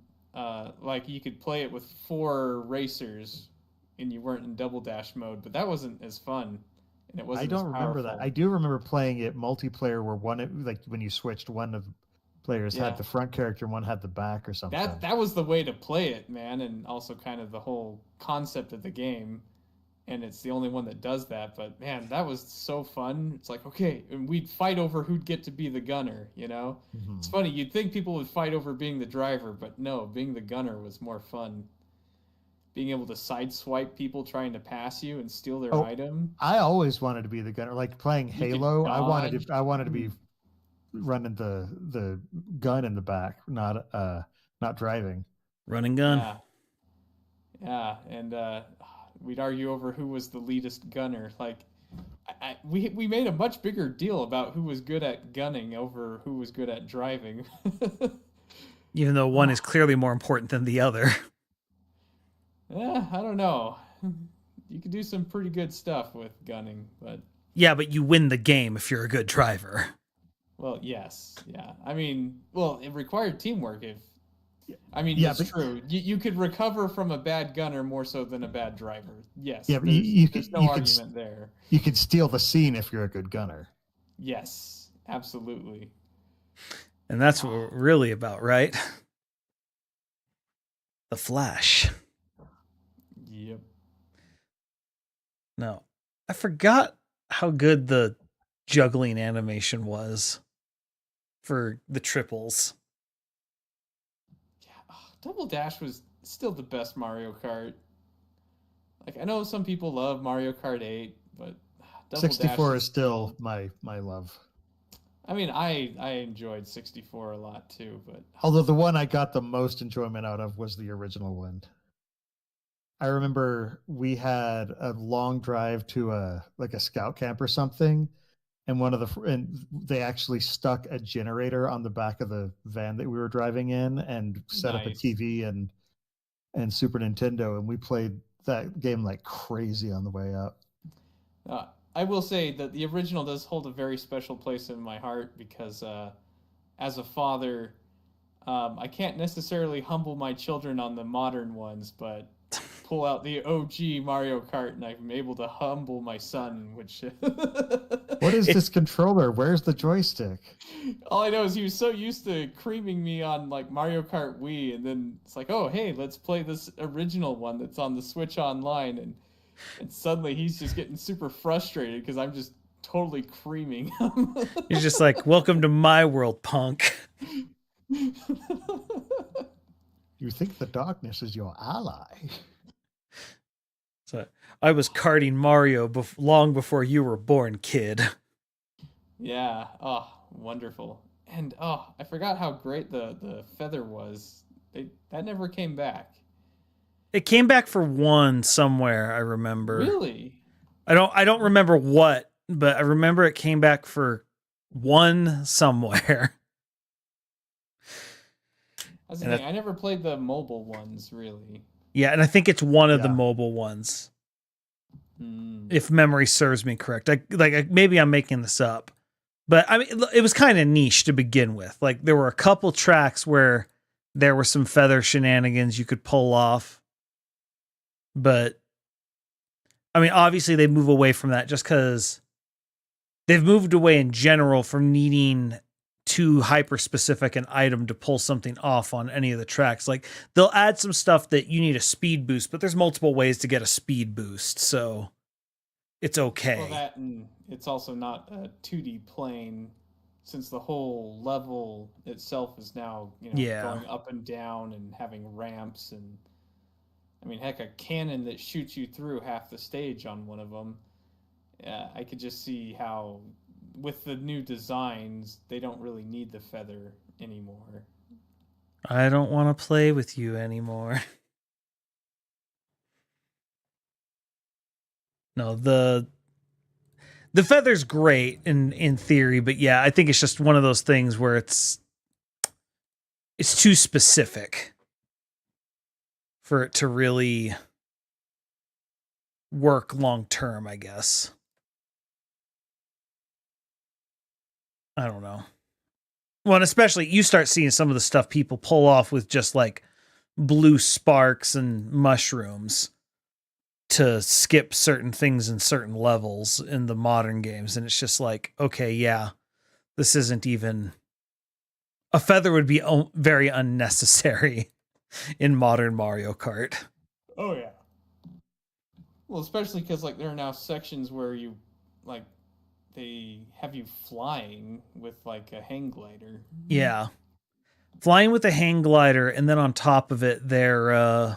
Like you could play it with 4 racers and you weren't in Double Dash mode, but that wasn't as fun, and it wasn't. I don't remember that. I do remember playing it multiplayer where when you switched, one of the players had the front character and one had the back or something. That was the way to play it, man, and also kind of the whole concept of the game. And it's the only one that does that. But man, that was so fun. It's like, okay, and we'd fight over who'd get to be the gunner, It's funny, you'd think people would fight over being the driver, but no, being the gunner was more fun. Being able to sideswipe people trying to pass you and steal their item. I always wanted to be the gunner. Like playing Halo, I wanted to be running the gun in the back, not driving. Running gun. Yeah, and we'd argue over who was the leadest gunner. Like, we made a much bigger deal about who was good at gunning over who was good at driving. Even though one is clearly more important than the other. Yeah, I don't know. You can do some pretty good stuff with gunning, but... Yeah, but you win the game if you're a good driver. Well, yes. Yeah. I mean, it required teamwork. It's true. You could recover from a bad gunner more so than a bad driver. Yes. Yeah, but there's no argument there. You could steal the scene if you're a good gunner. Yes, absolutely. And that's what we're really about, right? The Flash. Yep. No, I forgot how good the juggling animation was for the triples. Yeah. Double Dash was still the best Mario Kart. Like I know some people love Mario Kart 8, but Double Dash 64 is is still my love. I mean, I enjoyed 64 a lot too, but Although the one I got the most enjoyment out of was the original one. I remember we had a long drive to a scout camp or something, and and they actually stuck a generator on the back of the van that we were driving in and set up a nice. TV and Super Nintendo, and we played that game like crazy on the way up. I will say that the original does hold a very special place in my heart because as a father, I can't necessarily humble my children on the modern ones, but pull out the OG Mario Kart and I'm able to humble my son, which What is this controller? Where's the joystick? all I know is he was so used to creaming me on like Mario Kart Wii, and then it's like, oh hey, let's play this original one that's on the Switch Online, and suddenly he's just getting super frustrated because I'm just totally creaming him. He's just like, welcome to my world, punk. You think the darkness is your ally? So I was karting Mario long before you were born, kid. Yeah. Oh, wonderful. And oh, I forgot how great the feather was. That never came back. It came back for one somewhere, I remember. Really? I don't remember what, but I remember it came back for one somewhere. That's the thing. I never played the mobile ones, really. Yeah, and I think it's one of the mobile ones. If memory serves me correct. Maybe I'm making this up. But I mean, it was kind of niche to begin with. Like there were a couple tracks where there were some feather shenanigans you could pull off. But I mean, obviously they move away from that just because they've moved away in general from needing too hyper specific an item to pull something off on any of the tracks. Like they'll add some stuff that you need a speed boost, but there's multiple ways to get a speed boost. So it's okay. Well, that and it's also not a 2D plane, since the whole level itself is now going up and down and having ramps, and I mean heck, a cannon that shoots you through half the stage on one of them. I could just see how with the new designs they don't really need the feather anymore. I don't want to play with you anymore. No, the feather's great in theory, but yeah, I think it's just one of those things where it's too specific for it to really work long term, I guess. I don't know. Well, and especially you start seeing some of the stuff people pull off with just like blue sparks and mushrooms to skip certain things in certain levels in the modern games. And it's just like, okay, yeah, this isn't even a feather would be very unnecessary in modern Mario Kart. Oh yeah. Well, especially because like there are now sections where you like they have you flying with like a hang glider. Yeah. Flying with a hang glider, and then on top of it, they're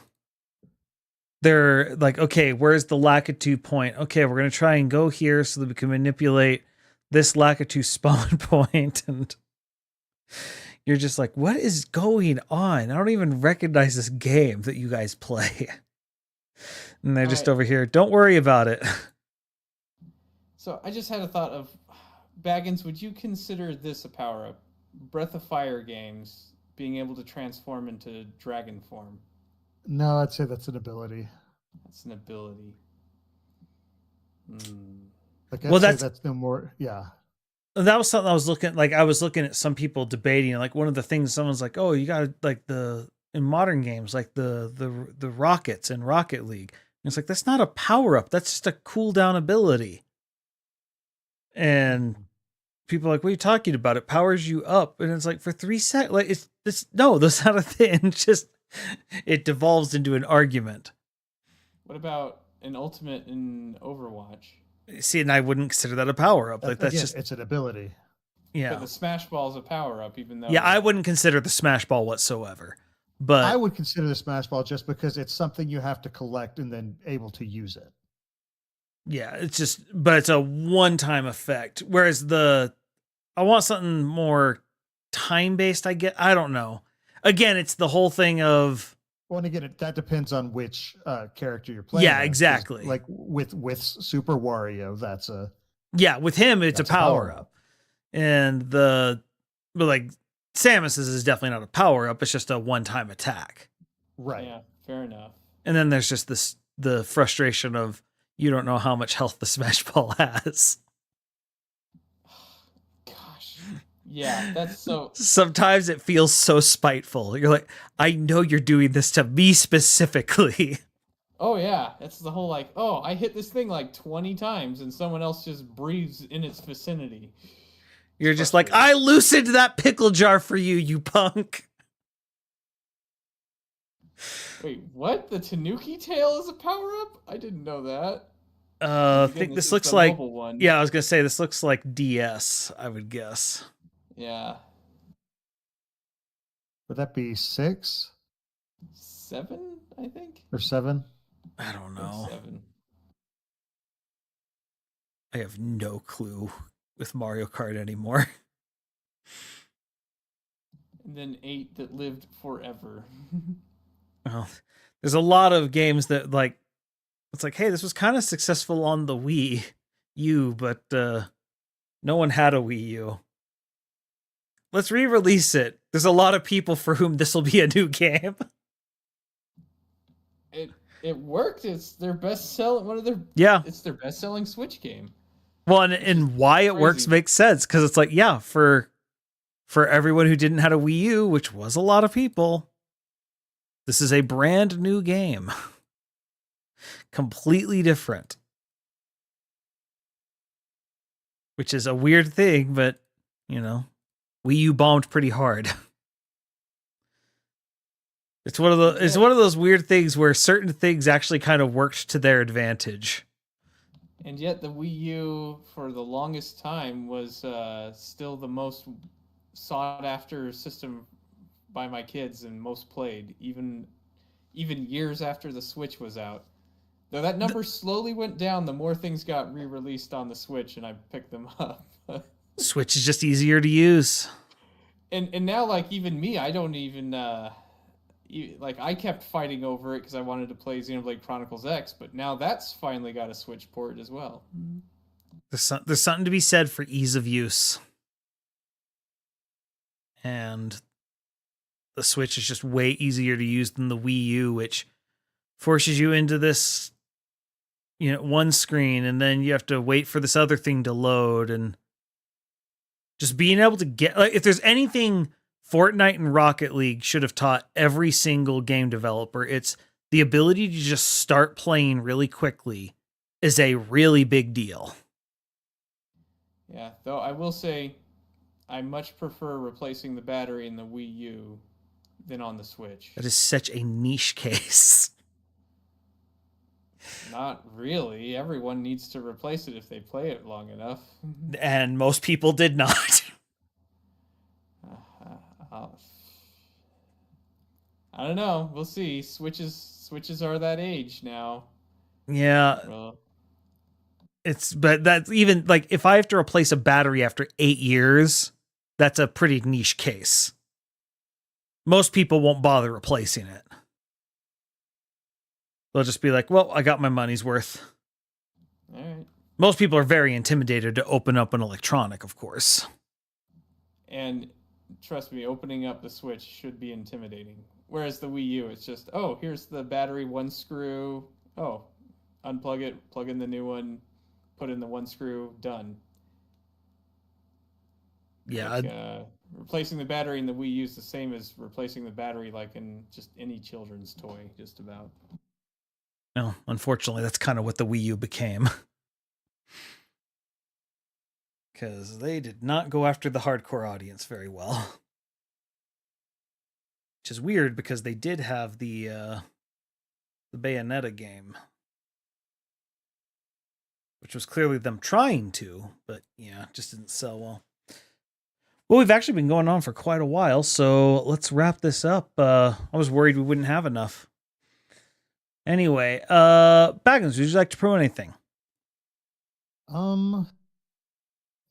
like, okay, where's the Lakitu point? Okay, we're gonna try and go here so that we can manipulate this Lakitu spawn point, and you're just like, what is going on? I don't even recognize this game that you guys play. And they're just over here, don't worry about it. So I just had a thought of, Baggins, would you consider this a power-up? Breath of Fire games, being able to transform into dragon form. No, I'd say that's an ability. That's an ability. Like, I'd say that's no more. Yeah. That was something I was looking at some people debating. Like one of the things someone's like, oh, you got like in modern games, like the rockets in Rocket League. And it's like, that's not a power up. That's just a cooldown ability. And people are like, what are you talking about? It powers you up. And it's like, for 3 seconds, like, no, that's not a thing. It's just, it devolves into an argument. What about an ultimate in Overwatch? See, and I wouldn't consider that a power up. Like, that's Again, just, it's an ability. yeah. But the Smash Ball is a power up, even though. Yeah, I wouldn't consider the Smash Ball whatsoever. I But would consider the Smash Ball just because it's something you have to collect and then able to use it. yeah, but it's a one-time effect. Whereas I want something more time-based, I don't know. Again, it's the whole thing of, Well, and again, that depends on which character you're playing. yeah, as, 'cause, exactly. like with Super Wario, that's a Yeah, with him, it's a that's power up. And but like Samus's is definitely not a power up. It's just a one-time attack. right. Yeah, fair enough. And then there's just the frustration of you don't know how much health the Smash Ball has. Gosh. Yeah, that's so. Sometimes it feels so spiteful. You're like, I know you're doing this to me specifically. Oh yeah, that's the whole like, oh, I hit this thing like 20 times and someone else just breathes in its vicinity. You're just like, I loosened that pickle jar for you, you punk. Wait, what? The Tanuki tail is a power up? I didn't know that. I Again, think this is looks the like, mobile one. yeah, I was gonna say this looks like DS, I would guess. Yeah. Would that be 6 7, I think? or 7? I don't know. 7. I have no clue with Mario Kart anymore. And then 8 that lived forever. Well, there's a lot of games that like, it's like, hey, this was kind of successful on the Wii U, but no one had a Wii U. Let's re-release it. There's a lot of people for whom this will be a new game. It worked. It's their best selling it's their best selling Switch game. Well, and why it works makes sense, because it's like, yeah, for everyone who didn't have a Wii U, which was a lot of people, this is a brand new game. Completely different. Which is a weird thing, but, you know, Wii U bombed pretty hard. It's one of those weird things where certain things actually kind of worked to their advantage. And yet the Wii U, for the longest time, was still the most sought-after system by my kids and most played, even years after the Switch was out. Though that number slowly went down, the more things got re-released on the Switch, and I picked them up. Switch is just easier to use. And now, like, even me, I don't even... like, I kept fighting over it because I wanted to play Xenoblade Chronicles X, but now that's finally got a Switch port as well. There's something to be said for ease of use. And the Switch is just way easier to use than the Wii U, which forces you into this, one screen, and then you have to wait for this other thing to load, and just being able to get, like, if there's anything Fortnite and Rocket League should have taught every single game developer, it's the ability to just start playing really quickly is a really big deal. Yeah, though I will say I much prefer replacing the battery in the Wii U than on the Switch. That is such a niche case. Not really. Everyone needs to replace it if they play it long enough. And most people did not. I don't know. We'll see. Switches are that age now. Yeah. Well, But that's even, like, if I have to replace a battery after 8 years, that's a pretty niche case. Most people won't bother replacing it. They'll just be like, well, I got my money's worth. all right. Most people are very intimidated to open up an electronic, of course. And trust me, opening up the Switch should be intimidating. Whereas the Wii U, it's just, oh, here's the battery, one screw. Oh, unplug it, plug in the new one, put in the one screw, done. Yeah. Like, replacing the battery in the Wii U is the same as replacing the battery like in just any children's toy, just about. No, unfortunately, that's kind of what the Wii U became. because they did not go after the hardcore audience very well. Which is weird because they did have the Bayonetta game, which was clearly them trying to, but yeah, just didn't sell well. Well, we've actually been going on for quite a while, so let's wrap this up. I was worried we wouldn't have enough. Anyway, Baggins, would you like to promote anything?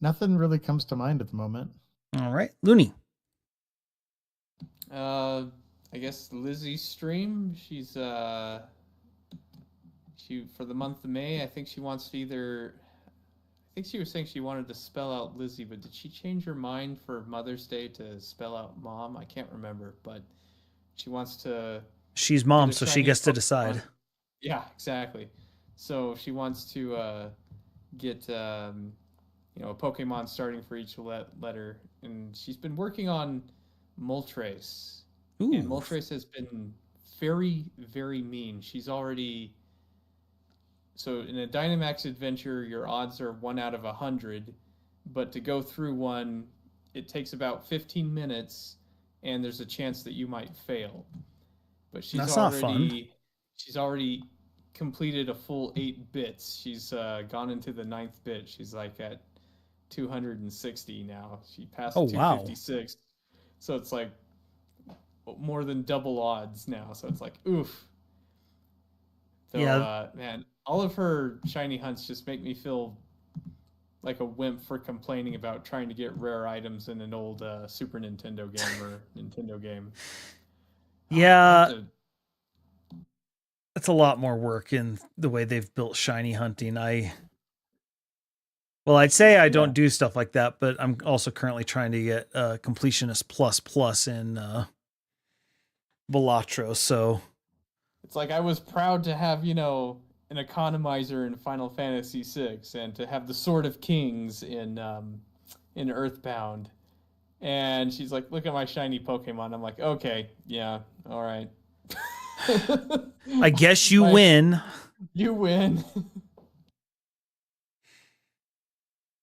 Nothing really comes to mind at the moment. All right, Looney. I guess Lizzie's stream. She's for the month of May. I think she wants to either. I think she was saying she wanted to spell out Lizzie, but did she change her mind for Mother's Day to spell out mom? I can't remember, but she wants to. She's mom, so she gets to decide. Yeah, exactly. So she wants to get a Pokemon starting for each letter, and she's been working on Moltres. Ooh. And Moltres has been very, very mean. She's already. So in a Dynamax adventure, your odds are 1 out of 100, but to go through one, it takes about 15 minutes, and there's a chance that you might fail. But That's not fun. She's already completed a full 8 bits. She's gone into the 9th bit. She's like at 260 now. She passed 256. Wow. So it's like more than double odds now. So it's like, oof. So, yeah. Man, all of her shiny hunts just make me feel like a wimp for complaining about trying to get rare items in an old Super Nintendo game or Nintendo game. Yeah. It's a lot more work in the way they've built shiny hunting. I'd say I don't do stuff like that, but I'm also currently trying to get completionist plus in Velatro, so it's like I was proud to have, an economizer in Final Fantasy VI and to have the Sword of Kings in Earthbound. And she's like, look at my shiny Pokemon. I'm like, okay, yeah, all right. I guess you win. You win.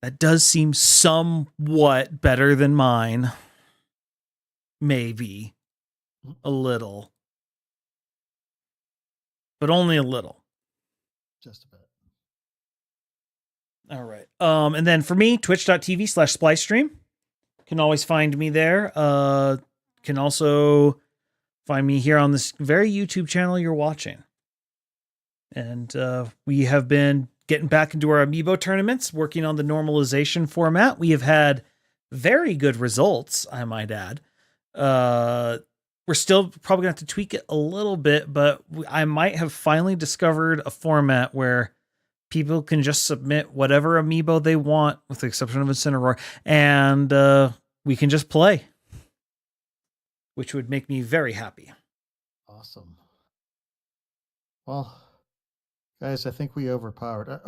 That does seem somewhat better than mine. Maybe. A little. But only a little. Just a bit. All right. And then for me, twitch.tv/splicestream. Can always find me there. Can also find me here on this very YouTube channel you're watching. And we have been getting back into our Amiibo tournaments, working on the normalization format. We have had very good results, I might add. We're still probably going to have to tweak it a little bit, but I might have finally discovered a format where people can just submit whatever Amiibo they want, with the exception of Incineroar, and we can just play, which would make me very happy. Awesome. Well, guys, I think we overleveled.